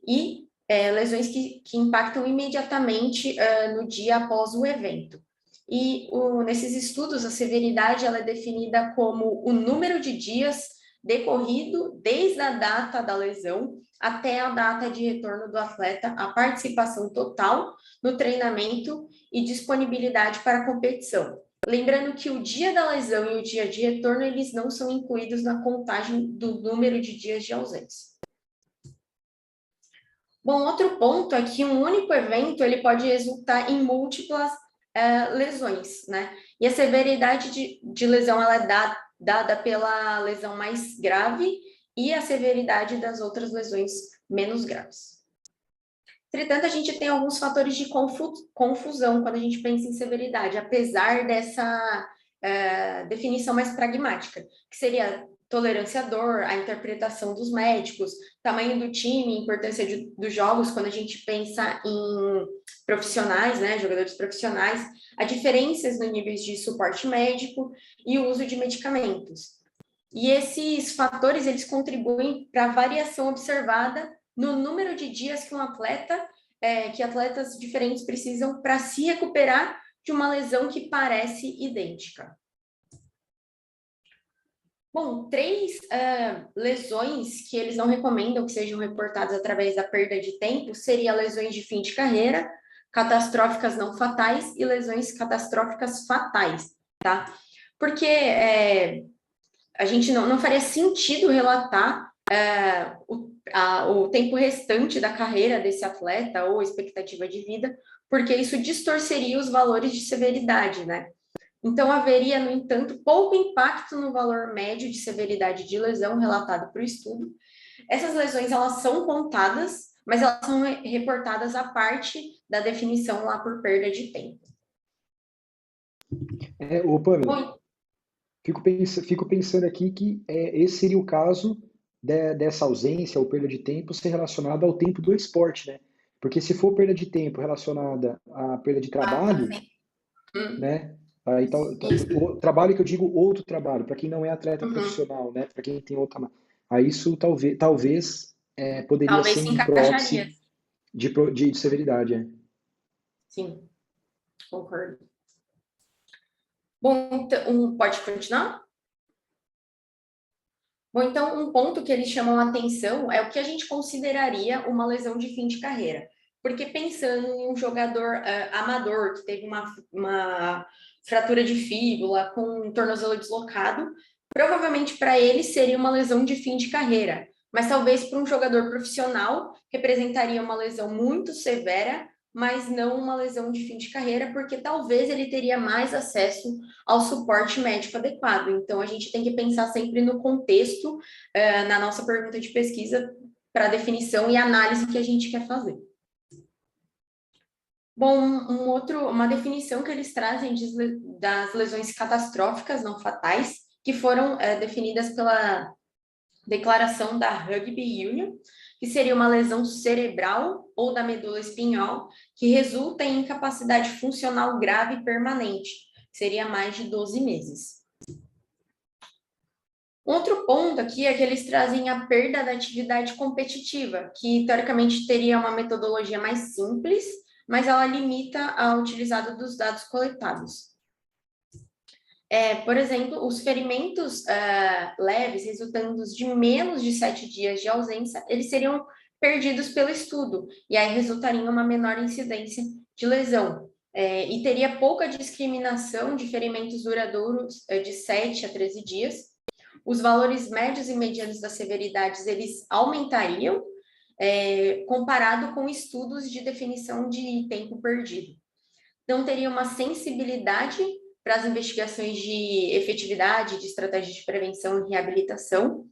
e lesões que impactam imediatamente no dia após o evento. E nesses estudos, a severidade ela é definida como o número de dias decorrido desde a data da lesão até a data de retorno do atleta, a participação total no treinamento e disponibilidade para a competição. Lembrando que o dia da lesão e o dia de retorno, eles não são incluídos na contagem do número de dias de ausência. Bom, outro ponto é que um único evento ele pode resultar em múltiplas lesões, né? E a severidade de lesão ela é dada pela lesão mais grave e a severidade das outras lesões menos graves. Entretanto, a gente tem alguns fatores de confusão quando a gente pensa em severidade, apesar dessa definição mais pragmática, que seria tolerância à dor, a interpretação dos médicos, tamanho do time, importância dos jogos, quando a gente pensa em profissionais, né, jogadores profissionais, há diferenças no níveis de suporte médico e o uso de medicamentos. E esses fatores, eles contribuem para a variação observada no número de dias que que atletas diferentes precisam para se recuperar de uma lesão que parece idêntica. Bom, 3 lesões que eles não recomendam que sejam reportadas através da perda de tempo seria lesões de fim de carreira, catastróficas não fatais e lesões catastróficas fatais, tá? Porque a gente não faria sentido relatar o tempo restante da carreira desse atleta ou expectativa de vida, porque isso distorceria os valores de severidade, né? Então, haveria, no entanto, pouco impacto no valor médio de severidade de lesão relatado para o estudo. Essas lesões, elas são contadas, mas elas são reportadas à parte da definição lá por perda de tempo. Pamela, fico pensando aqui que esse seria o caso dessa ausência ou perda de tempo ser relacionada ao tempo do esporte, né? Porque se for perda de tempo relacionada à perda de trabalho, né? Então, o trabalho que eu digo, outro trabalho, para quem não é atleta profissional, né? Para quem tem outra... Aí isso talvez poderia ser um proxy de severidade. Sim, concordo. Bom, então, pode continuar? Bom, então, um ponto que eles chamam a atenção é o que a gente consideraria uma lesão de fim de carreira. porque pensando em um jogador amador que teve uma fratura de fíbula com um tornozelo deslocado, provavelmente para ele seria uma lesão de fim de carreira, mas talvez para um jogador profissional representaria uma lesão muito severa, mas não uma lesão de fim de carreira, porque talvez ele teria mais acesso ao suporte médico adequado. Então, a gente tem que pensar sempre no contexto, na nossa pergunta de pesquisa, para a definição e análise que a gente quer fazer. Bom, uma definição que eles trazem das lesões catastróficas não fatais, que foram definidas pela declaração da Rugby Union, que seria uma lesão cerebral ou da medula espinhal, que resulta em incapacidade funcional grave permanente, seria mais de 12 meses. Outro ponto aqui é que eles trazem a perda da atividade competitiva, que teoricamente teria uma metodologia mais simples, mas ela limita a utilizado dos dados coletados. Por exemplo, os ferimentos leves, resultando de menos de 7 dias de ausência, eles seriam perdidos pelo estudo, e aí resultaria em uma menor incidência de lesão. E teria pouca discriminação de ferimentos duradouros de 7 a 13 dias. Os valores médios e medianos das severidades, eles aumentariam, comparado com estudos de definição de tempo perdido. Não teria uma sensibilidade para as investigações de efetividade, de estratégia de prevenção e reabilitação,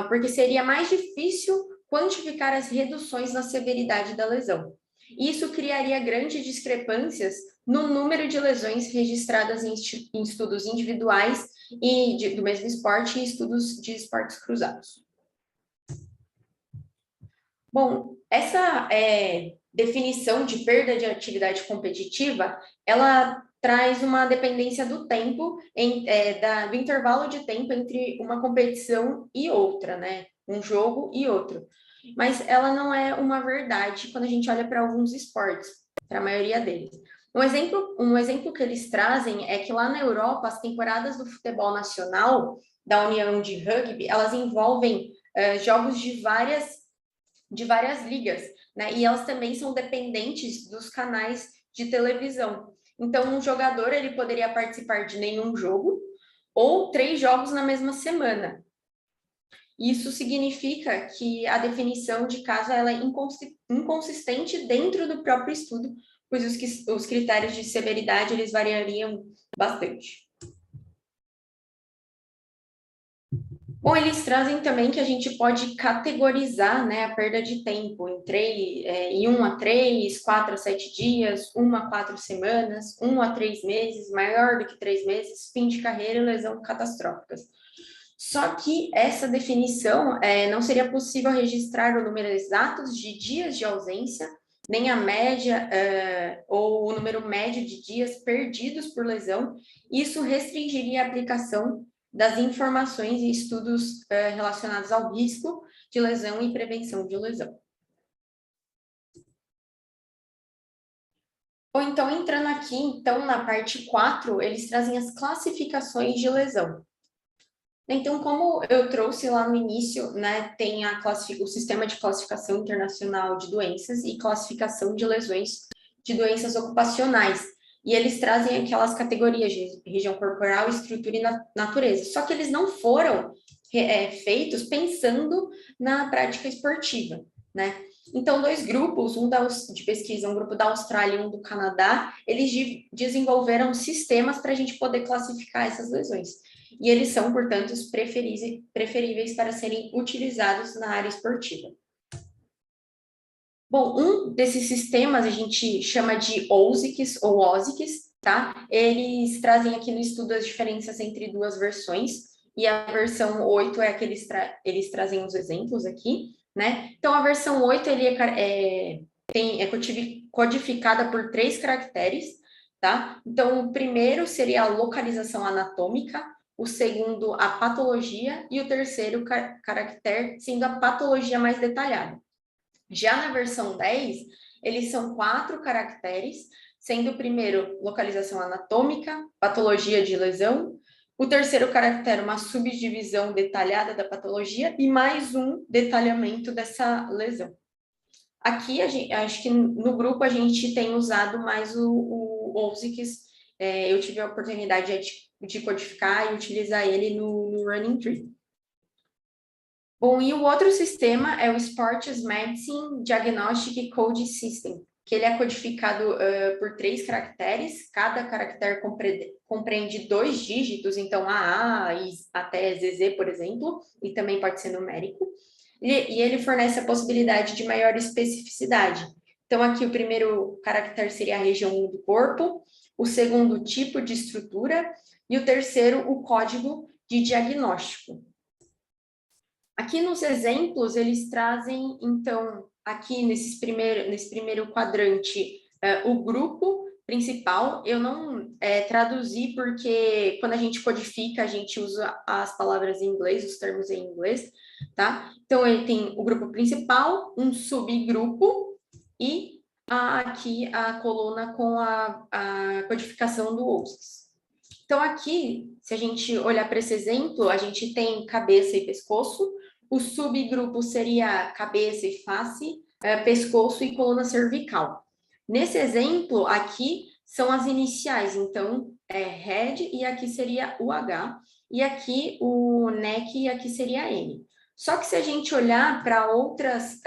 porque seria mais difícil quantificar as reduções na severidade da lesão. Isso criaria grandes discrepâncias no número de lesões registradas em estudos individuais e do mesmo esporte e estudos de esportes cruzados. Bom, essa definição de perda de atividade competitiva, ela traz uma dependência do tempo, do intervalo de tempo entre uma competição e outra, né? Um jogo e outro. Mas ela não é uma verdade quando a gente olha para alguns esportes, para a maioria deles. Um exemplo que eles trazem é que lá na Europa, as temporadas do futebol nacional, da União de Rugby, elas envolvem jogos de várias ligas, né? E elas também são dependentes dos canais de televisão. Então, um jogador ele poderia participar de nenhum jogo ou 3 jogos na mesma semana. Isso significa que a definição de caso ela é inconsistente dentro do próprio estudo, pois os critérios de severidade eles variariam bastante. Bom, eles trazem também que a gente pode categorizar, né, a perda de tempo em 1 a 3, 4 a 7 dias, 1 a 4 semanas, 1 a 3 meses, maior do que 3 meses, fim de carreira e lesão catastróficas. Só que essa definição não seria possível registrar o número exato de dias de ausência, nem a média ou o número médio de dias perdidos por lesão. Isso restringiria a aplicação das informações e estudos relacionados ao risco de lesão e prevenção de lesão. Ou então, entrando aqui, então, na parte 4, eles trazem as classificações de lesão. Então, como eu trouxe lá no início, né, tem o Sistema de Classificação Internacional de Doenças e Classificação de Lesões de Doenças Ocupacionais. E eles trazem aquelas categorias de região corporal, estrutura e natureza. Só que eles não foram feitos pensando na prática esportiva, né? Então, 2 grupos, um de pesquisa, um grupo da Austrália e um do Canadá, eles desenvolveram sistemas para a gente poder classificar essas lesões. E eles são, portanto, os preferíveis para serem utilizados na área esportiva. Bom, um desses sistemas a gente chama de OSICs ou OSICs, tá? Eles trazem aqui no estudo as diferenças entre 2 versões, e a versão 8 é a que eles trazem os exemplos aqui, né? Então, a versão 8 ele é codificada por 3 caracteres, tá? Então, o primeiro seria a localização anatômica, o segundo, a patologia, e o terceiro caractere sendo a patologia mais detalhada. Já na versão 10, eles são 4 caracteres, sendo o primeiro localização anatômica, patologia de lesão, o terceiro caractere uma subdivisão detalhada da patologia e mais um detalhamento dessa lesão. Aqui, acho que no grupo a gente tem usado mais o OSIX. Eu tive a oportunidade de codificar e utilizar ele no Running Tree. Bom, e o outro sistema é o Sports Medicine Diagnostic Code System, que ele é codificado por 3 caracteres, cada caractere compreende 2 dígitos, então AA e até ZZ, por exemplo, e também pode ser numérico, e ele fornece a possibilidade de maior especificidade. Então, aqui o primeiro caractere seria a região 1 do corpo, o segundo, tipo de estrutura, e o terceiro, o código de diagnóstico. Aqui nos exemplos, eles trazem, então, aqui nesse primeiro quadrante, o grupo principal. Eu não traduzi porque quando a gente codifica, a gente usa as palavras em inglês, os termos em inglês, tá? Então, ele tem o grupo principal, um subgrupo e aqui a coluna com a codificação do OSIX. Então, aqui, se a gente olhar para esse exemplo, a gente tem cabeça e pescoço, o subgrupo seria cabeça e face, pescoço e coluna cervical. Nesse exemplo, aqui são as iniciais, então, head e aqui seria o H, e aqui o neck e aqui seria N. Só que se a gente olhar para outras,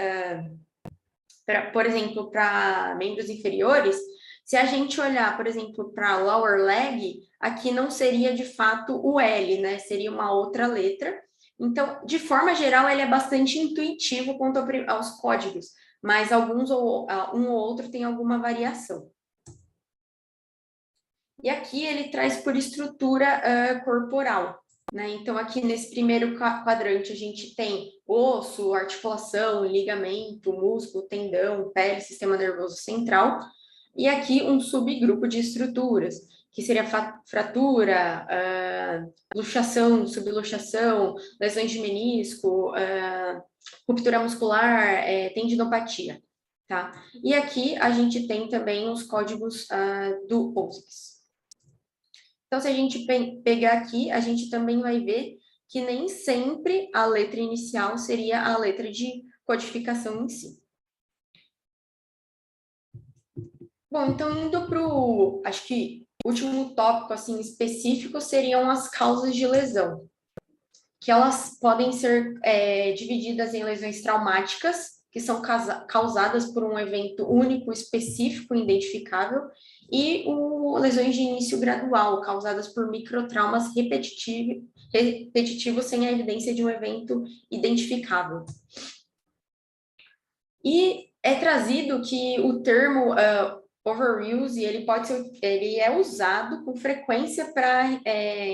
por exemplo, para membros inferiores, se a gente olhar, por exemplo, para lower leg, aqui não seria de fato o L, né? Seria uma outra letra. Então, de forma geral, ele é bastante intuitivo quanto aos códigos, mas um ou outro tem alguma variação. E aqui ele traz por estrutura corporal, né? Então, aqui nesse primeiro quadrante, a gente tem osso, articulação, ligamento, músculo, tendão, pele, sistema nervoso central, e aqui um subgrupo de estruturas, que seria fratura, luxação, subluxação, lesões de menisco, ruptura muscular, tendinopatia, tá? E aqui a gente tem também os códigos do OSIX. Então, se a gente pegar aqui, a gente também vai ver que nem sempre a letra inicial seria a letra de codificação em si. Bom, então, indo para o, acho que, último tópico, assim, específico, seriam as causas de lesão, que elas podem ser divididas em lesões traumáticas, que são causadas por um evento único, específico, identificável, e lesões de início gradual, causadas por microtraumas repetitivos sem a evidência de um evento identificável. E é trazido que o termo overuse, ele é usado com frequência para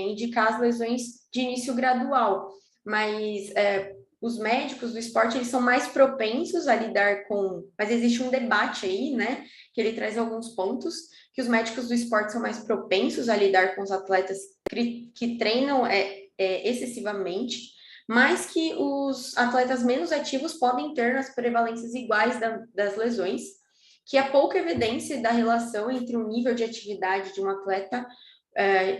indicar as lesões de início gradual, mas os médicos do esporte, eles são mais propensos a lidar com... Mas existe um debate aí, né, que ele traz alguns pontos, que os médicos do esporte são mais propensos a lidar com os atletas que treinam excessivamente, mas que os atletas menos ativos podem ter as prevalências iguais das lesões, que há pouca evidência da relação entre o nível de atividade de um atleta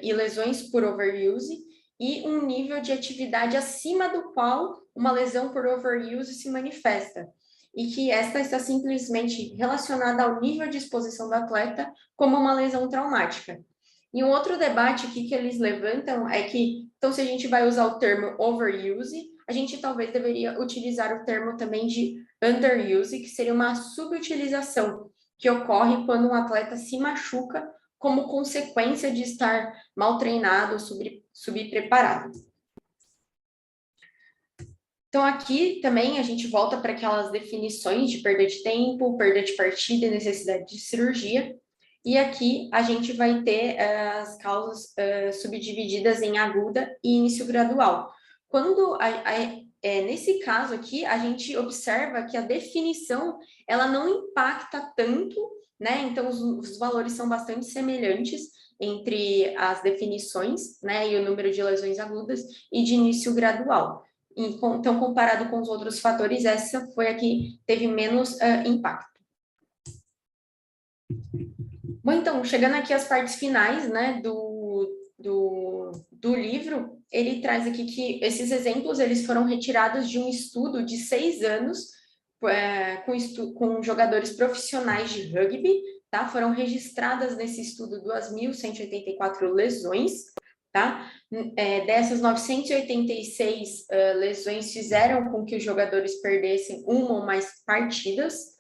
e lesões por overuse e um nível de atividade acima do qual uma lesão por overuse se manifesta, e que esta está simplesmente relacionada ao nível de exposição do atleta como uma lesão traumática. E um outro debate aqui que eles levantam é que, então, se a gente vai usar o termo overuse, a gente talvez deveria utilizar o termo também de underuse, que seria uma subutilização, que ocorre quando um atleta se machuca como consequência de estar mal treinado ou subpreparado. Então, aqui também a gente volta para aquelas definições de perda de tempo, perda de partida e necessidade de cirurgia. E aqui a gente vai ter as causas subdivididas em aguda e início gradual. Quando nesse caso aqui, a gente observa que a definição ela não impacta tanto, né? Então, os valores são bastante semelhantes entre as definições, né? E o número de lesões agudas e de início gradual. Então, comparado com os outros fatores, essa foi a que teve menos impacto. Bom, então, chegando aqui às partes finais, né, do livro, ele traz aqui que esses exemplos, eles foram retirados de um estudo de 6 anos, com jogadores profissionais de rugby, tá? Foram registradas nesse estudo 2.184 lesões, tá? Dessas 986 lesões fizeram com que os jogadores perdessem uma ou mais partidas,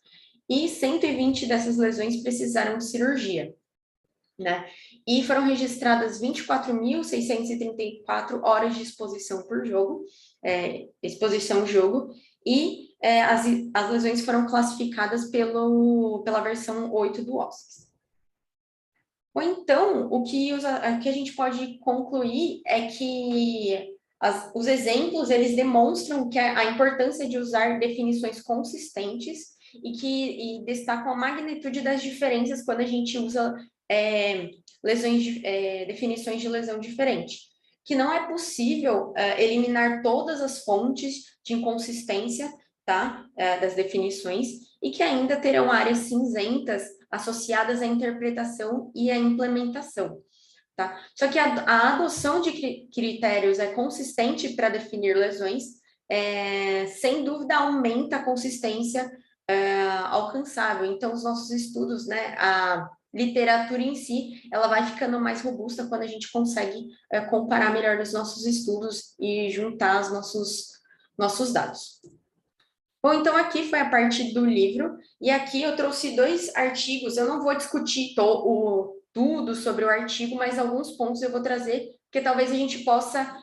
e 120 dessas lesões precisaram de cirurgia, né? E foram registradas 24.634 horas de exposição por jogo, exposição-jogo, e as lesões foram classificadas pela versão 8 do OSCE. Ou então, o que a gente pode concluir é que os exemplos, eles demonstram que a importância de usar definições consistentes e destacam a magnitude das diferenças quando a gente usa definições de lesão diferente. Que não é possível eliminar todas as fontes de inconsistência, tá? Das definições, e que ainda terão áreas cinzentas associadas à interpretação e à implementação, tá? Só que a adoção de critérios consistente para definir lesões, sem dúvida, aumenta a consistência alcançável. Então, os nossos estudos, né, a literatura em si, ela vai ficando mais robusta quando a gente consegue comparar melhor os nossos estudos e juntar os nossos dados. Bom, então aqui foi a parte do livro, e aqui eu trouxe 2 artigos. Eu não vou discutir tudo sobre o artigo, mas alguns pontos eu vou trazer, porque talvez a gente possa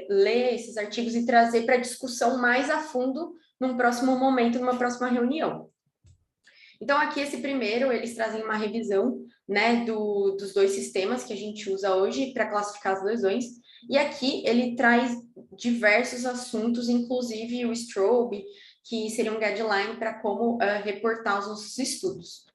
ler esses artigos e trazer para discussão mais a fundo num próximo momento, numa próxima reunião. Então, aqui esse primeiro, eles trazem uma revisão, né, dos 2 sistemas que a gente usa hoje para classificar as lesões, e aqui ele traz diversos assuntos, inclusive o Strobe, que seria um guideline para como reportar os nossos estudos.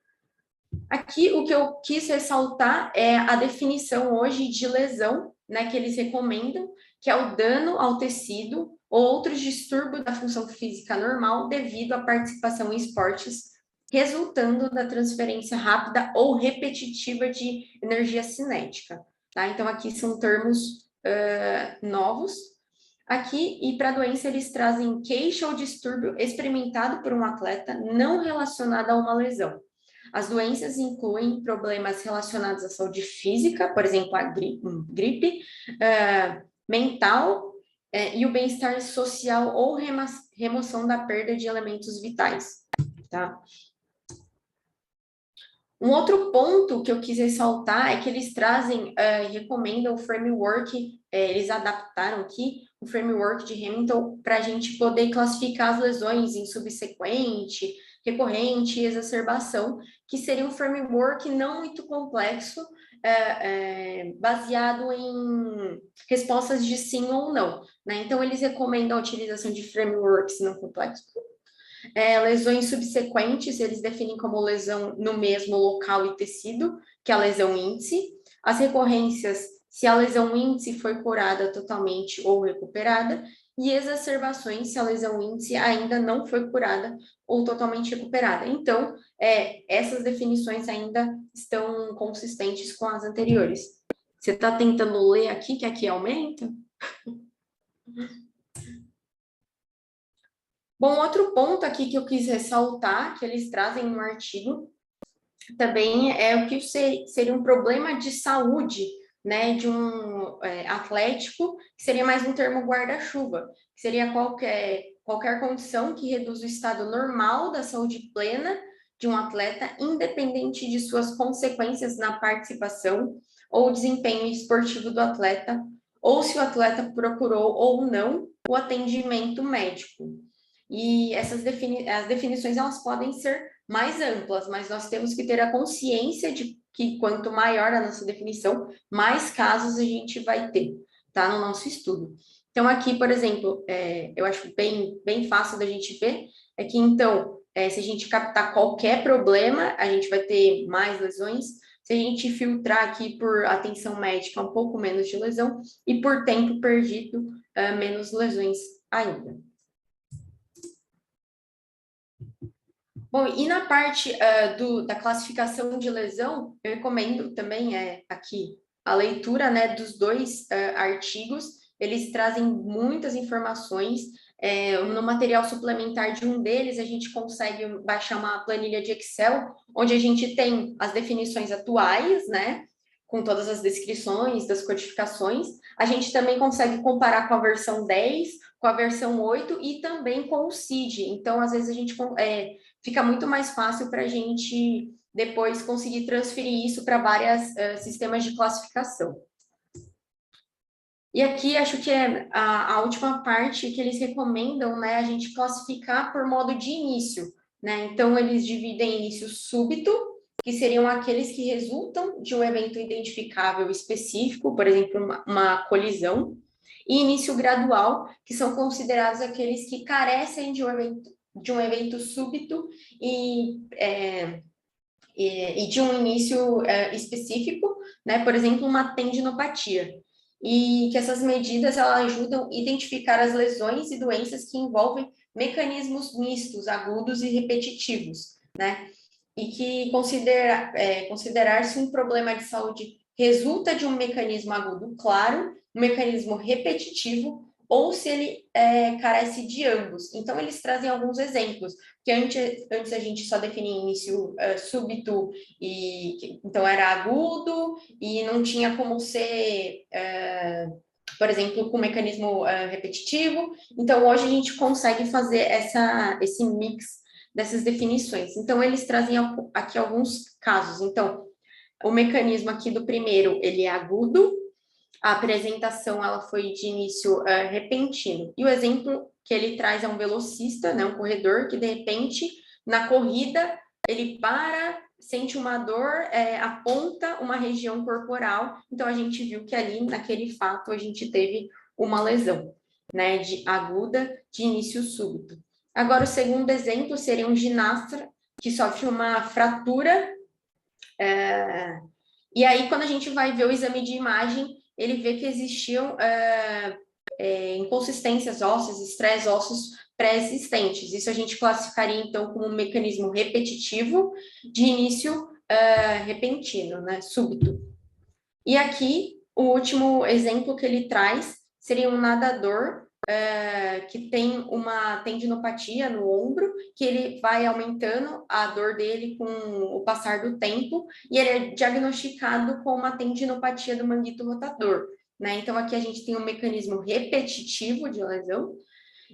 Aqui, o que eu quis ressaltar é a definição hoje de lesão, né, que eles recomendam, que é o dano ao tecido ou outros distúrbios da função física normal devido à participação em esportes, resultando da transferência rápida ou repetitiva de energia cinética, tá? Então, aqui são termos novos. Aqui, e para a doença, eles trazem queixa ou distúrbio experimentado por um atleta não relacionado a uma lesão. As doenças incluem problemas relacionados à saúde física, por exemplo, a gripe, mental, e o bem-estar social ou remoção da perda de elementos vitais, tá? Um outro ponto que eu quis ressaltar é que eles trazem e recomendam o framework, eles adaptaram aqui o framework de Hamilton para a gente poder classificar as lesões em subsequente, recorrente e exacerbação, que seria um framework não muito complexo, baseado em respostas de sim ou não, né? Então, eles recomendam a utilização de frameworks não complexos. Lesões subsequentes, eles definem como lesão no mesmo local e tecido, que é a lesão índice. As recorrências, se a lesão índice foi curada totalmente ou recuperada, e exacerbações, se a lesão índice ainda não foi curada ou totalmente recuperada. Então, essas definições ainda estão consistentes com as anteriores. Você está tentando ler aqui, que aqui aumenta? Bom, outro ponto aqui que eu quis ressaltar, que eles trazem no artigo, também é o que seria um problema de saúde, né, de um atlético, que seria mais um termo guarda-chuva, que seria qualquer condição que reduz o estado normal da saúde plena de um atleta, independente de suas consequências na participação ou desempenho esportivo do atleta, ou se o atleta procurou ou não o atendimento médico. E as definições, elas podem ser mais amplas, mas nós temos que ter a consciência de que quanto maior a nossa definição, mais casos a gente vai ter, tá, no nosso estudo. Então, aqui, por exemplo, eu acho bem fácil da gente ver, é que, então, se a gente captar qualquer problema, a gente vai ter mais lesões. Se a gente filtrar aqui por atenção médica, um pouco menos de lesão, e por tempo perdido, menos lesões ainda. Bom, e na parte da classificação de lesão, eu recomendo também aqui a leitura, né, dos 2 artigos. Eles trazem muitas informações, no material suplementar de um deles, a gente consegue baixar uma planilha de Excel, onde a gente tem as definições atuais, né? Com todas as descrições das codificações. A gente também consegue comparar com a versão 10, com a versão 8 e também com o CID. Então, às vezes, a gente fica muito mais fácil para a gente depois conseguir transferir isso para vários sistemas de classificação. E aqui acho que é a última parte que eles recomendam, né, a gente classificar por modo de início, né? Então, eles dividem início súbito, que seriam aqueles que resultam de um evento identificável específico, por exemplo, uma colisão, e início gradual, que são considerados aqueles que carecem de um evento súbito e de um início específico, né? Por exemplo, uma tendinopatia. E que essas medidas elas ajudam a identificar as lesões e doenças que envolvem mecanismos mistos, agudos e repetitivos, né? E que considerar-se um problema de saúde resulta de um mecanismo agudo claro, um mecanismo repetitivo, ou se ele carece de ambos. Então, eles trazem alguns exemplos, que antes a gente só definia início súbito, então era agudo, e não tinha como ser, por exemplo, com mecanismo repetitivo. Então, hoje a gente consegue fazer esse mix dessas definições. Então, eles trazem aqui alguns casos. Então, o mecanismo aqui do primeiro, ele é agudo, a apresentação ela foi de início repentino. E o exemplo que ele traz é um velocista, né, um corredor, que de repente, na corrida, ele para, sente uma dor, aponta uma região corporal. Então, a gente viu que ali, naquele fato, a gente teve uma lesão, né, aguda de início súbito. Agora, o segundo exemplo seria um ginasta que sofre uma fratura. E aí, quando a gente vai ver o exame de imagem, ele vê que existiam inconsistências ósseas, estresse ósseos pré-existentes. Isso a gente classificaria, então, como um mecanismo repetitivo de início repentino, né, súbito. E aqui, o último exemplo que ele traz seria um nadador que tem uma tendinopatia no ombro, que ele vai aumentando a dor dele com o passar do tempo, e ele é diagnosticado com uma tendinopatia do manguito rotador, né? Então, aqui a gente tem um mecanismo repetitivo de lesão,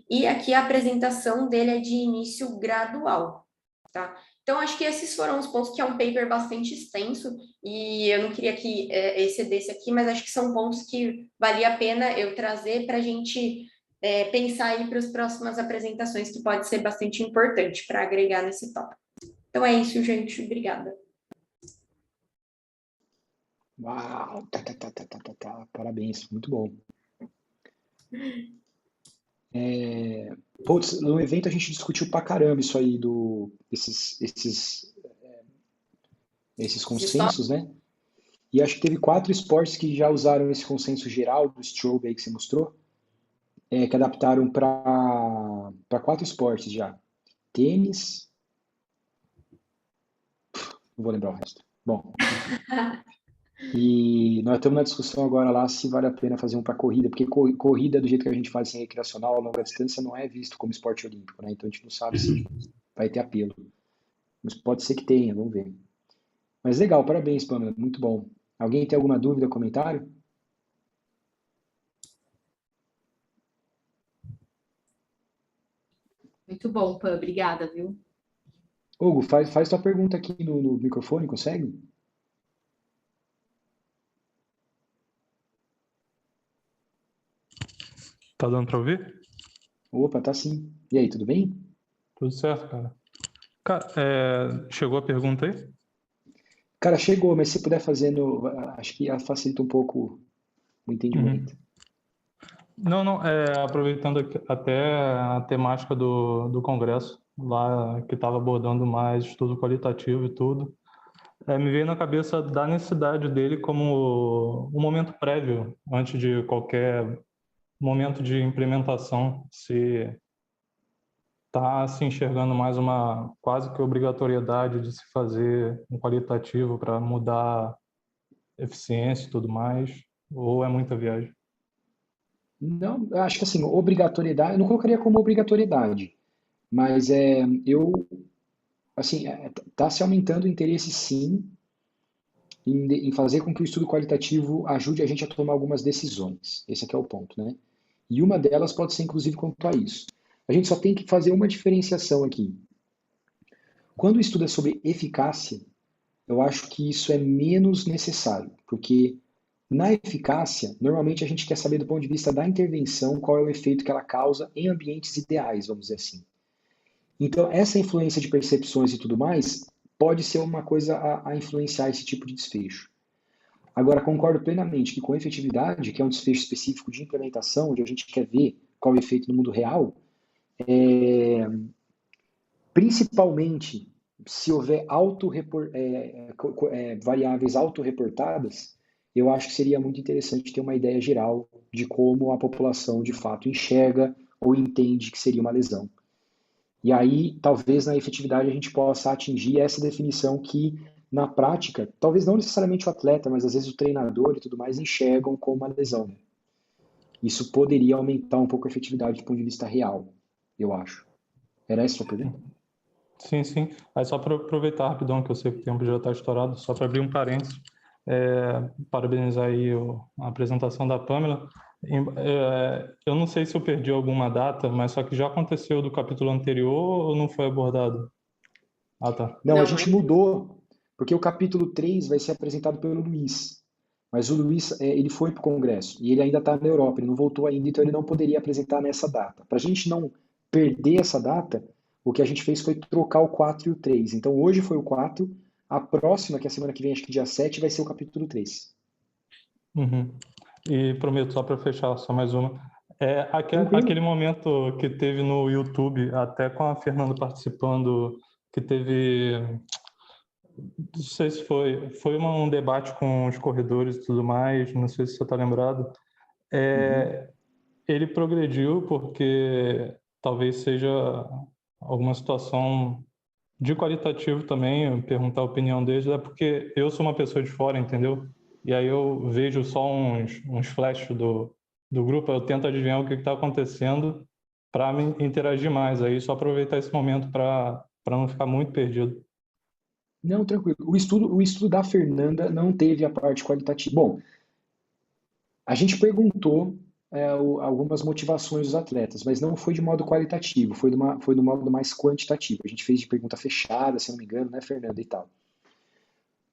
e aqui a apresentação dele é de início gradual, tá? Então, acho que esses foram os pontos, que é um paper bastante extenso, e eu não queria que excedesse aqui, mas acho que são pontos que valia a pena eu trazer para a gente pensar aí para as próximas apresentações, que pode ser bastante importante para agregar nesse tópico. Então é isso, gente. Obrigada. Uau! Parabéns, muito bom. Putz, no evento a gente discutiu pra caramba isso aí esses consensos, né? E acho que teve 4 esportes que já usaram esse consenso geral do Strobe aí que você mostrou, que adaptaram para 4 esportes já. Tênis, não vou lembrar o resto. Bom, e nós estamos na discussão agora lá se vale a pena fazer um para corrida, porque corrida do jeito que a gente faz em recreacional, a longa distância, não é visto como esporte olímpico, né? Então a gente não sabe se vai ter apelo. Mas pode ser que tenha, vamos ver. Mas legal, parabéns, Pamela, muito bom. Alguém tem alguma dúvida, comentário? Muito bom, Pan. Obrigada, viu? Hugo, faz tua pergunta aqui no microfone, consegue? Tá dando para ouvir? Opa, tá sim. E aí, tudo bem? Tudo certo, cara. Cara, chegou a pergunta aí? Cara, chegou, mas se puder fazer acho que facilita um pouco o entendimento. Não, aproveitando até a temática do congresso, lá que estava abordando mais estudo qualitativo e tudo, me veio na cabeça da necessidade dele como um momento prévio, antes de qualquer momento de implementação, se está se enxergando mais uma quase que obrigatoriedade de se fazer um qualitativo para mudar eficiência e tudo mais, ou é muita viagem? Não, eu acho que assim, obrigatoriedade, eu não colocaria como obrigatoriedade, mas assim, tá se aumentando o interesse sim em fazer com que o estudo qualitativo ajude a gente a tomar algumas decisões. Esse aqui é o ponto, né? E uma delas pode ser inclusive quanto a isso. A gente só tem que fazer uma diferenciação aqui. Quando o estudo é sobre eficácia, eu acho que isso é menos necessário, porque na eficácia, normalmente a gente quer saber do ponto de vista da intervenção qual é o efeito que ela causa em ambientes ideais, vamos dizer assim. Então, essa influência de percepções e tudo mais pode ser uma coisa a influenciar esse tipo de desfecho. Agora, concordo plenamente que com efetividade, que é um desfecho específico de implementação, onde a gente quer ver qual é o efeito no mundo real, principalmente se houver variáveis autorreportadas, eu acho que seria muito interessante ter uma ideia geral de como a população de fato enxerga ou entende que seria uma lesão. E aí, talvez na efetividade a gente possa atingir essa definição que, na prática, talvez não necessariamente o atleta, mas às vezes o treinador e tudo mais enxergam como uma lesão. Isso poderia aumentar um pouco a efetividade do ponto de vista real, eu acho. Era essa a sua pergunta? Sim, sim. Aí só para aproveitar rapidão, que eu sei que o tempo já está estourado, só para abrir um parênteses, parabenizar aí a apresentação da Pamela. Eu não sei se eu perdi alguma data, mas só que já aconteceu do capítulo anterior ou não foi abordado? Ah, tá. Não, a Não, gente mudou, porque o capítulo 3 vai ser apresentado pelo Luiz. Mas o Luiz, ele foi para o Congresso e ele ainda está na Europa, ele não voltou ainda, então ele não poderia apresentar nessa data. Para a gente não perder essa data, o que a gente fez foi trocar o 4 e o 3. Então hoje foi o 4, a próxima, que é a semana que vem, acho que dia 7, vai ser o capítulo 3. Uhum. E prometo, só para fechar, só mais uma. Tranquilo. Aquele momento que teve no YouTube, até com a Fernanda participando, que teve, não sei se foi um debate com os corredores e tudo mais, não sei se você está lembrado. Uhum. Ele progrediu porque talvez seja alguma situação de qualitativo também, perguntar a opinião deles, é porque eu sou uma pessoa de fora, entendeu? E aí eu vejo só uns flashes do grupo, eu tento adivinhar o que está acontecendo para me interagir mais. Aí só aproveitar esse momento para não ficar muito perdido. Não, tranquilo. O estudo da Fernanda não teve a parte qualitativa. Bom, a gente perguntou algumas motivações dos atletas, mas não foi de modo qualitativo, foi do modo mais quantitativo. A gente fez de pergunta fechada, se não me engano, né, Fernanda, e tal.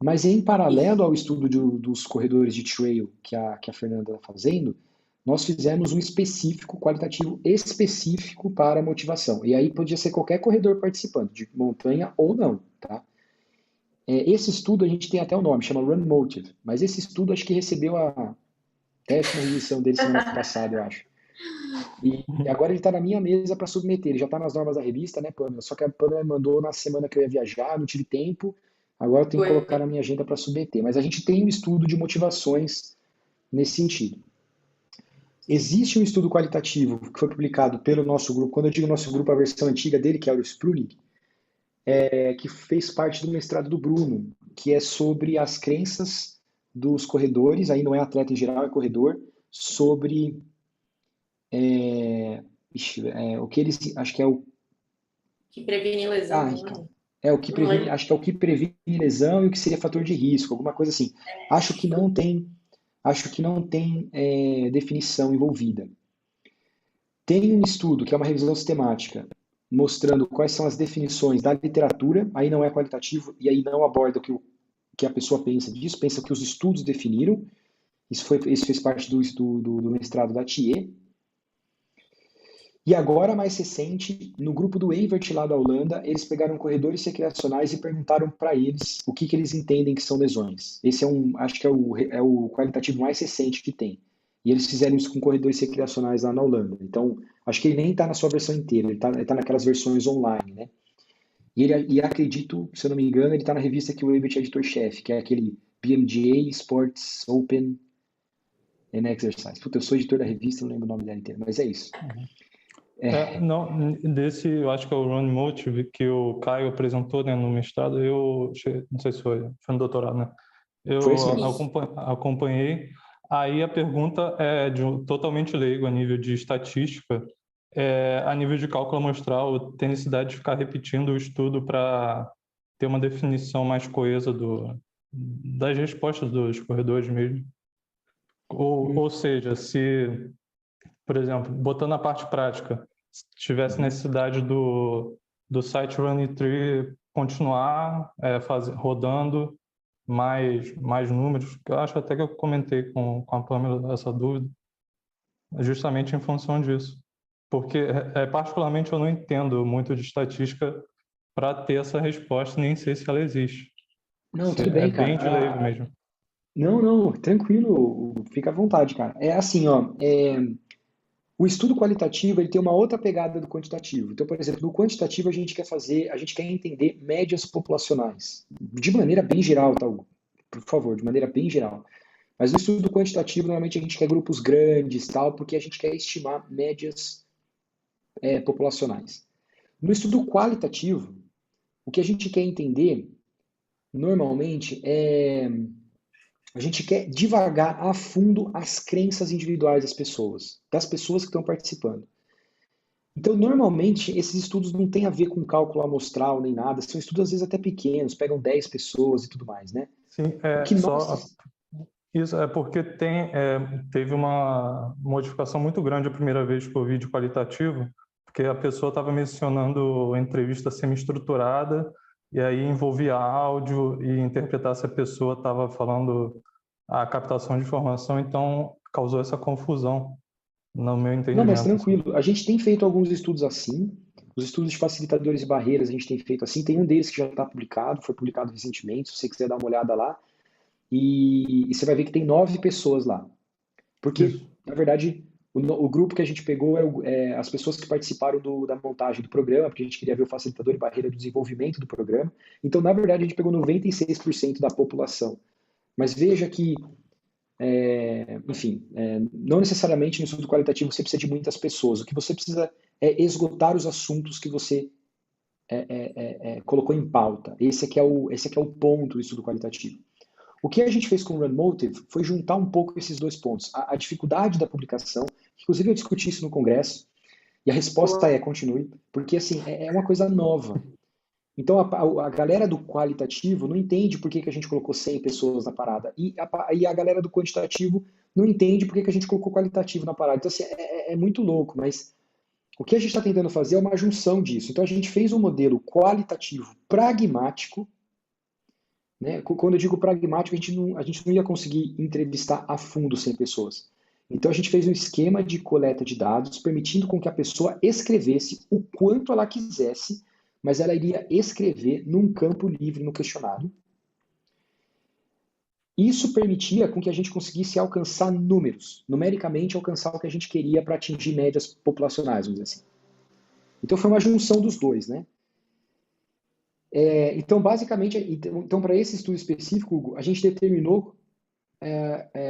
Mas em paralelo ao estudo dos corredores de trail que a Fernanda está fazendo, nós fizemos um específico, qualitativo específico para a motivação. E aí podia ser qualquer corredor participando, de montanha ou não, tá? Esse estudo a gente tem até o nome, chama Run Motive, mas esse estudo acho que recebeu a 10ª revisão dele semana passada, eu acho. E agora ele está na minha mesa para submeter. Ele já está nas normas da revista, né, Pamela? Só que a Pamela me mandou na semana que eu ia viajar, não tive tempo. Agora eu tenho que foi. colocar na minha agenda para submeter. Mas a gente tem um estudo de motivações nesse sentido. Existe um estudo qualitativo que foi publicado pelo nosso grupo. Quando eu digo nosso grupo, a versão antiga dele, que é o Spruning, que fez parte do mestrado do Bruno, que é sobre as crenças dos corredores, aí não é atleta em geral, é corredor, sobre o que eles, acho que é o, Que previne lesão, ah, não é? é o que Não previne, lembro. acho que é o que previne lesão e o que seria fator de risco, alguma coisa assim. Acho que não tem, definição envolvida. Tem um estudo que é uma revisão sistemática mostrando quais são as definições da literatura, aí não é qualitativo e aí não aborda que a pessoa pensa disso, pensa que os estudos definiram. Isso fez parte do mestrado da TIE. E agora, mais recente, no grupo do Evert lá da Holanda, eles pegaram corredores recreacionais e perguntaram para eles o que eles entendem que são lesões. Esse acho que é o qualitativo mais recente que tem. E eles fizeram isso com corredores recreacionais lá na Holanda. Então, acho que ele nem está na sua versão inteira, ele tá naquelas versões online, né? E acredito, se eu não me engano, ele está na revista que o Evert é editor-chefe, que é aquele BMJ Sports Open and Exercise. Puta, eu sou editor da revista, não lembro o nome dela inteira, mas é isso. Não, eu acho que é o Run Motive que o Caio apresentou, né, no mestrado, não sei se foi no doutorado, né? Foi Eu esse mesmo. acompanhei. Aí a pergunta é de um totalmente leigo a nível de estatística, a nível de cálculo amostral, tem necessidade de ficar repetindo o estudo para ter uma definição mais coesa das respostas dos corredores mesmo. Ou seja, se, por exemplo, botando a parte prática, se tivesse necessidade do site Running Tree continuar rodando mais números, que eu acho até que eu comentei com a Pamela essa dúvida, justamente em função disso. Porque, particularmente, eu não entendo muito de estatística para ter essa resposta, nem sei se ela existe. Não, tudo É bem, bem de leigo cara. mesmo. Não, tranquilo, fica à vontade, cara. É assim, ó, o estudo qualitativo ele tem uma outra pegada do quantitativo. Então, por exemplo, no quantitativo a gente quer entender médias populacionais, de maneira bem geral, tá, Hugo? Por favor, de maneira bem geral. Mas no estudo quantitativo, normalmente a gente quer grupos grandes, tal, porque a gente quer estimar médias populacionais. No estudo qualitativo, o que a gente quer entender, normalmente, a gente quer divagar a fundo as crenças individuais das pessoas que estão participando. Então, normalmente, esses estudos não têm a ver com cálculo amostral nem nada, são estudos às vezes até pequenos, pegam 10 pessoas e tudo mais, né? Sim, O que só nós... isso é porque teve uma modificação muito grande a primeira vez que eu vi de qualitativo, porque a pessoa estava mencionando entrevista semi-estruturada e aí envolvia áudio e interpretar se a pessoa estava falando a captação de informação, então causou essa confusão no meu Não, mas entendimento, assim. tranquilo, a gente tem feito alguns estudos assim, os estudos de facilitadores e barreiras a gente tem feito assim, tem um deles que já está publicado, foi publicado recentemente, se você quiser dar uma olhada lá, e você vai ver que tem 9 pessoas lá. Porque, Isso. na verdade, o grupo que a gente pegou as pessoas que participaram da montagem do programa, porque a gente queria ver o facilitador e barreira do desenvolvimento do programa. Então, na verdade, a gente pegou 96% da população. Mas veja que, enfim, não necessariamente no estudo qualitativo você precisa de muitas pessoas. O que você precisa é esgotar os assuntos que você colocou em pauta. Esse aqui é o ponto do estudo qualitativo. O que a gente fez com o RunMotive foi juntar um pouco esses dois pontos. A dificuldade da publicação, inclusive eu discuti isso no congresso, e a resposta é continue, porque assim, é uma coisa nova. Então a galera do qualitativo não entende por que a gente colocou 100 pessoas na parada, e a galera do quantitativo não entende por que a gente colocou qualitativo na parada. Então assim, é muito louco, mas o que a gente está tentando fazer é uma junção disso. Então a gente fez um modelo qualitativo pragmático, né? Quando eu digo pragmático, a gente não ia conseguir entrevistar a fundo 100 pessoas. Então a gente fez um esquema de coleta de dados, permitindo com que a pessoa escrevesse o quanto ela quisesse, mas ela iria escrever num campo livre no questionário. Isso permitia com que a gente conseguisse alcançar números, numericamente alcançar o que a gente queria para atingir médias populacionais, vamos dizer assim. Então foi uma junção dos dois, né? Então, basicamente, para esse estudo específico, Hugo, a gente determinou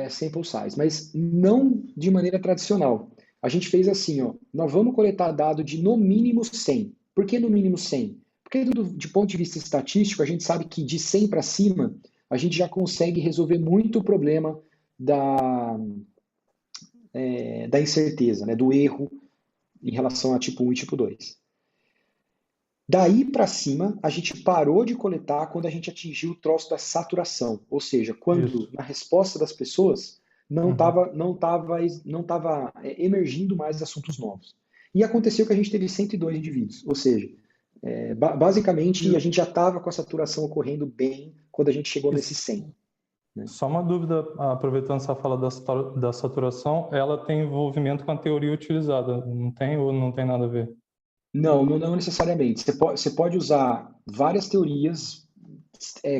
sample size, mas não de maneira tradicional. A gente fez assim, ó, nós vamos coletar dado de no mínimo 100. Por que no mínimo 100? Porque de ponto de vista estatístico, a gente sabe que de 100 para cima, a gente já consegue resolver muito o problema da incerteza, né, do erro em relação a tipo 1 e tipo 2. Daí para cima, a gente parou de coletar quando a gente atingiu o troço da saturação, ou seja, quando Isso. na resposta das pessoas não Uhum. estava emergindo mais assuntos novos. E aconteceu que a gente teve 102 indivíduos, ou seja, basicamente a E, gente já estava com a saturação ocorrendo bem quando a gente chegou e nesse 100. Né? só uma dúvida, aproveitando essa fala da saturação, ela tem envolvimento com a teoria utilizada, não tem ou não tem nada a ver? Não necessariamente. Você pode usar várias teorias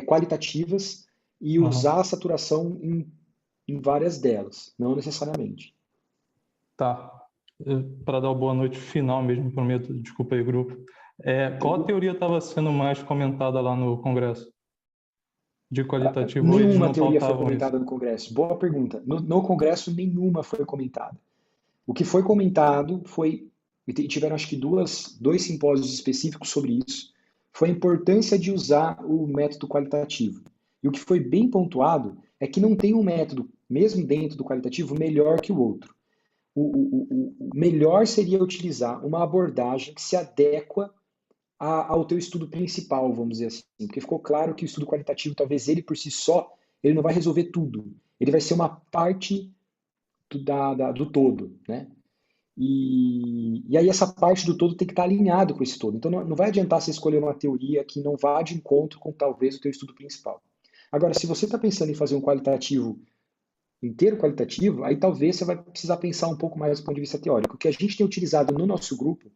qualitativas e Uhum. usar a saturação em várias delas, não necessariamente. Tá. Para dar uma boa noite final mesmo, prometo, desculpa aí, grupo. Qual a teoria estava sendo mais comentada lá no Congresso? De qualitativo, ou eles Nenhuma não teoria foi pautavam isso? comentada no Congresso. Boa pergunta. No Congresso, nenhuma foi comentada. O que foi comentado e tiveram acho que dois simpósios específicos sobre isso, foi a importância de usar o método qualitativo. E o que foi bem pontuado é que não tem um método, mesmo dentro do qualitativo, melhor que o outro. O melhor seria utilizar uma abordagem que se adequa ao teu estudo principal, vamos dizer assim. Porque ficou claro que o estudo qualitativo, talvez ele por si só, ele não vai resolver tudo. Ele vai ser uma parte do todo, né? E aí essa parte do todo tem que estar alinhado com esse todo. Então não vai adiantar você escolher uma teoria que não vá de encontro com talvez o teu estudo principal. Agora, se você está pensando em fazer um qualitativo inteiro qualitativo, aí talvez você vai precisar pensar um pouco mais do ponto de vista teórico. O que a gente tem utilizado no nosso grupo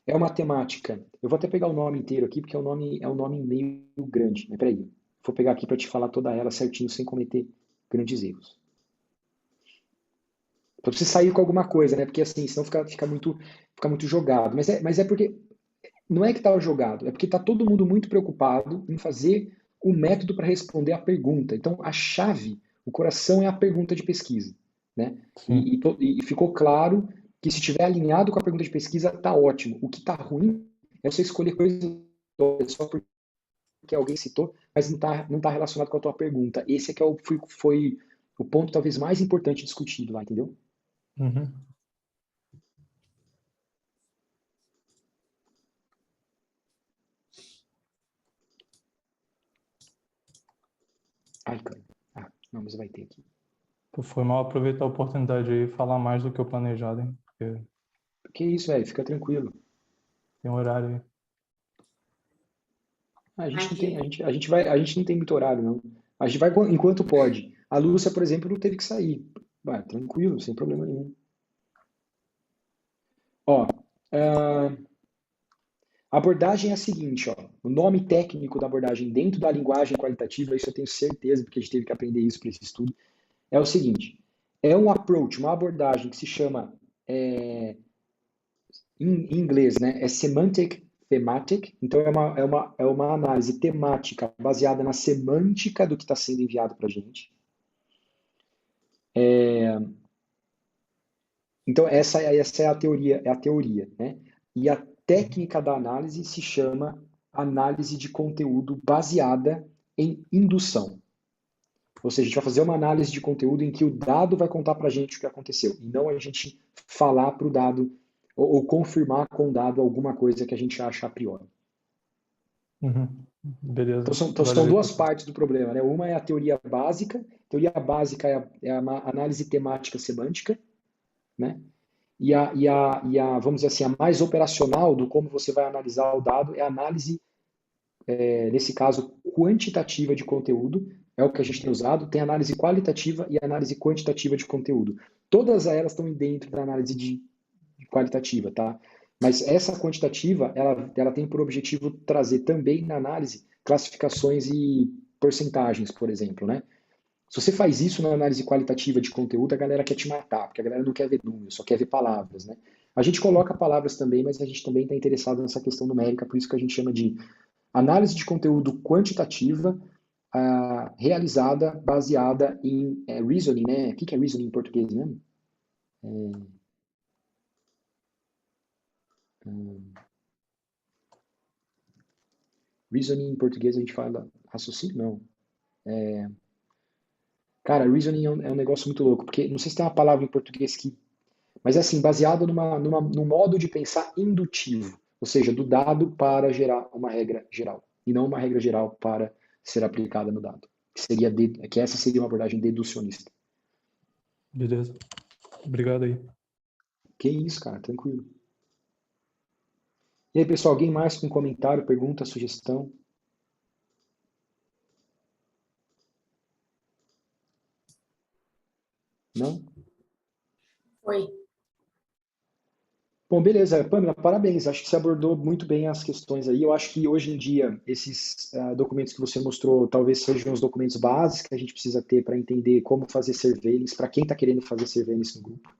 é uma temática. Eu vou até pegar o nome inteiro aqui, porque é um nome meio grande. Mas peraí, vou pegar aqui para te falar toda ela certinho, sem cometer grandes erros. Para você sair com alguma coisa, né? Porque assim, senão fica muito jogado. Mas é porque não é que está jogado, é porque está todo mundo muito preocupado em fazer o método para responder a pergunta. Então, a chave, o coração é a pergunta de pesquisa, né? Sim. E ficou claro que se estiver alinhado com a pergunta de pesquisa, está ótimo. O que está ruim é você escolher coisas só porque alguém citou, mas não tá relacionado com a tua pergunta. Esse é que foi o ponto talvez mais importante discutido lá, entendeu? Uhum. Ai, cara. Ah, não, mas vai ter aqui. Pô, foi mal aproveitar a oportunidade aí e falar mais do que o planejado, hein? Porque Que isso, velho, fica tranquilo. tem um horário aí. A gente Ai, não tem, a gente não tem muito horário, não. A gente vai enquanto pode. A Lúcia, por exemplo, não teve que sair. Vai, tranquilo, sem problema nenhum. Ó, a abordagem é a seguinte, ó. O nome técnico da abordagem dentro da linguagem qualitativa, isso eu tenho certeza, porque a gente teve que aprender isso para esse estudo, é o seguinte. É um approach, uma abordagem que se chama, em inglês, né, é semantic thematic. Então é uma análise temática baseada na semântica do que está sendo enviado para a gente. Então, essa é a teoria, né? E a técnica da análise se chama análise de conteúdo baseada em indução. Ou seja, a gente vai fazer uma análise de conteúdo em que o dado vai contar para a gente o que aconteceu, e não a gente falar para o dado ou confirmar com o dado alguma coisa que a gente acha a priori. Uhum. Beleza. Então Vale são ver duas aqui. partes do problema, né? Uma é a teoria básica. A teoria básica é a análise temática semântica, né? Vamos dizer assim, a mais operacional do como você vai analisar o dado é a análise, nesse caso, quantitativa de conteúdo, é o que a gente tem usado. Tem análise qualitativa e análise quantitativa de conteúdo. Todas elas estão dentro da análise de qualitativa, tá? Mas essa quantitativa, ela tem por objetivo trazer também na análise classificações e porcentagens, por exemplo, né? Se você faz isso na análise qualitativa de conteúdo, a galera quer te matar, porque a galera não quer ver números, só quer ver palavras, né? A gente coloca palavras também, mas a gente também está interessado nessa questão numérica, por isso que a gente chama de análise de conteúdo quantitativa, realizada, baseada em reasoning, né? O que é reasoning em português mesmo? Reasoning em português a gente fala raciocínio? Não. Cara, reasoning é um negócio muito louco, porque não sei se tem uma palavra em português que. Mas é assim, baseado num modo de pensar indutivo, ou seja, do dado para gerar uma regra geral, e não uma regra geral para ser aplicada no dado. Que essa seria uma abordagem deducionista. Beleza. Obrigado aí. Que isso, cara, tranquilo. E aí, pessoal, alguém mais com comentário, pergunta, sugestão? Não? foi. Bom, beleza. Pamela, parabéns. Acho que você abordou muito bem as questões aí. Eu acho que hoje em dia, esses documentos que você mostrou talvez sejam os documentos básicos que a gente precisa ter para entender como fazer surveillance, para quem está querendo fazer surveillance no grupo.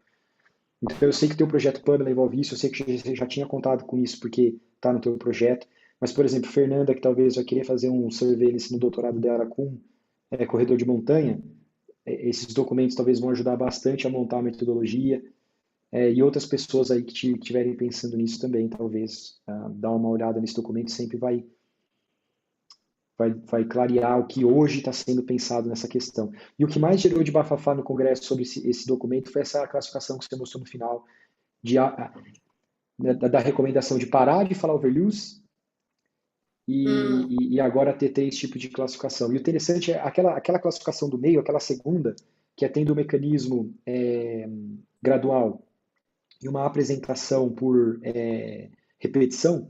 Então, eu sei que o teu projeto Pamela envolve isso, eu sei que você já tinha contado com isso porque está no teu projeto. Mas, por exemplo, Fernanda, que talvez vai querer fazer um surveillance no doutorado dela com corredor de montanha, esses documentos talvez vão ajudar bastante a montar a metodologia. E outras pessoas aí que estiverem pensando nisso também, talvez dar uma olhada nesse documento sempre vai vai clarear o que hoje está sendo pensado nessa questão. E o que mais gerou de bafafá no Congresso sobre esse documento foi essa classificação que você mostrou no final, da recomendação de parar de falar overuse e agora ter esse tipo de classificação. E o interessante é aquela classificação do meio, aquela segunda, que é tendo o mecanismo gradual e uma apresentação por repetição,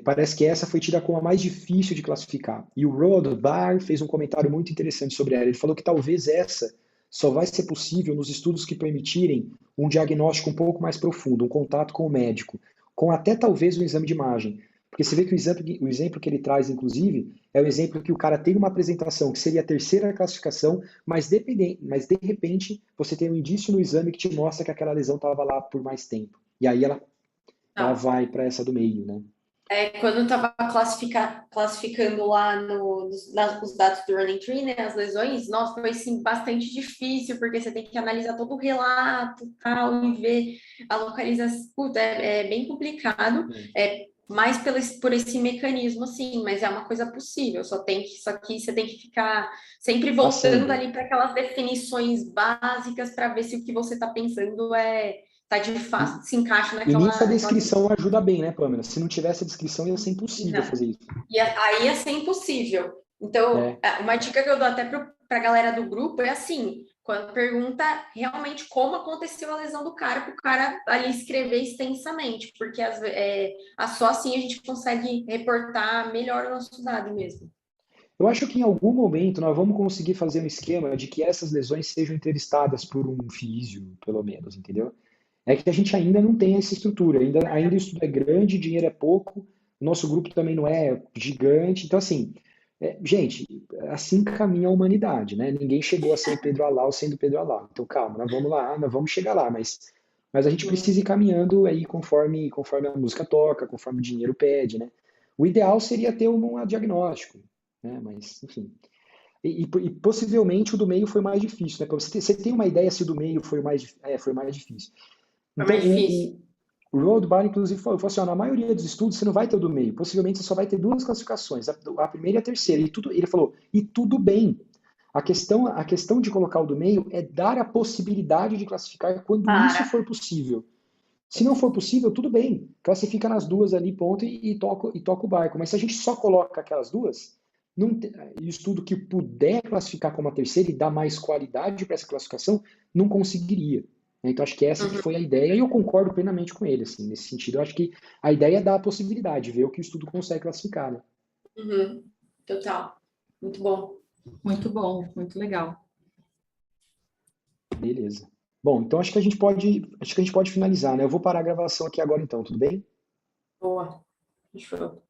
parece que essa foi tida como a mais difícil de classificar. E o Rothbard fez um comentário muito interessante sobre ela. Ele falou que talvez essa só vai ser possível nos estudos que permitirem um diagnóstico um pouco mais profundo, um contato com o médico, com até talvez um exame de imagem. Porque você vê que o exemplo que ele traz, inclusive, é o exemplo que o cara tem uma apresentação que seria a terceira classificação, mas de repente você tem um indício no exame que te mostra que aquela lesão estava lá por mais tempo. E aí ela vai para essa do meio, né? Quando eu estava classificando lá os dados do Running Tree, né, as lesões, nossa, foi assim, bastante difícil, porque você tem que analisar todo o relato tal, e ver a localização. Puta, é bem complicado, mais por esse mecanismo, assim, mas é uma coisa possível, só que você tem que ficar sempre voltando ali para aquelas definições básicas para ver se o que você está pensando de fato se encaixa naquela... E nisso a descrição ajuda bem, né, Pamela? Se não tivesse a descrição, ia ser impossível fazer isso. E aí ia ser impossível. Então, uma dica que eu dou até para a galera do grupo é assim, quando pergunta realmente como aconteceu a lesão do cara, para o cara ali escrever extensamente, porque só assim a gente consegue reportar melhor o nosso dado mesmo. Eu acho que em algum momento nós vamos conseguir fazer um esquema de que essas lesões sejam entrevistadas por um físio, pelo menos, entendeu? É que a gente ainda não tem essa estrutura, ainda o estudo é grande, dinheiro é pouco, o nosso grupo também não é gigante, então assim, gente, assim caminha a humanidade, né? Ninguém chegou a ser o Pedro Alau sendo Pedro Alau, então calma, nós vamos lá, nós vamos chegar lá, mas a gente precisa ir caminhando aí conforme a música toca, conforme o dinheiro pede, né? O ideal seria ter um diagnóstico, né? Mas, enfim... E possivelmente o do meio foi mais difícil, né? Você tem uma ideia se o do meio foi mais difícil. Então, o Rothbard, inclusive, falou assim, na maioria dos estudos você não vai ter o do meio, possivelmente você só vai ter duas classificações, a primeira e a terceira, ele falou, e tudo bem. A questão de colocar o do meio é dar a possibilidade de classificar quando isso for possível. Se não for possível, tudo bem, classifica nas duas ali, ponto, e toca o barco. Mas se a gente só coloca aquelas duas, e o estudo que puder classificar como a terceira e dar mais qualidade para essa classificação, não conseguiria. Então, acho que essa que foi a ideia, e eu concordo plenamente com ele, assim, nesse sentido. Eu acho que a ideia é dar a possibilidade, ver o que o estudo consegue classificar, né? Total. Muito bom. Muito bom, muito legal. Beleza. Bom, então acho que a gente pode finalizar, né? Eu vou parar a gravação aqui agora, então, tudo bem? Boa. Show.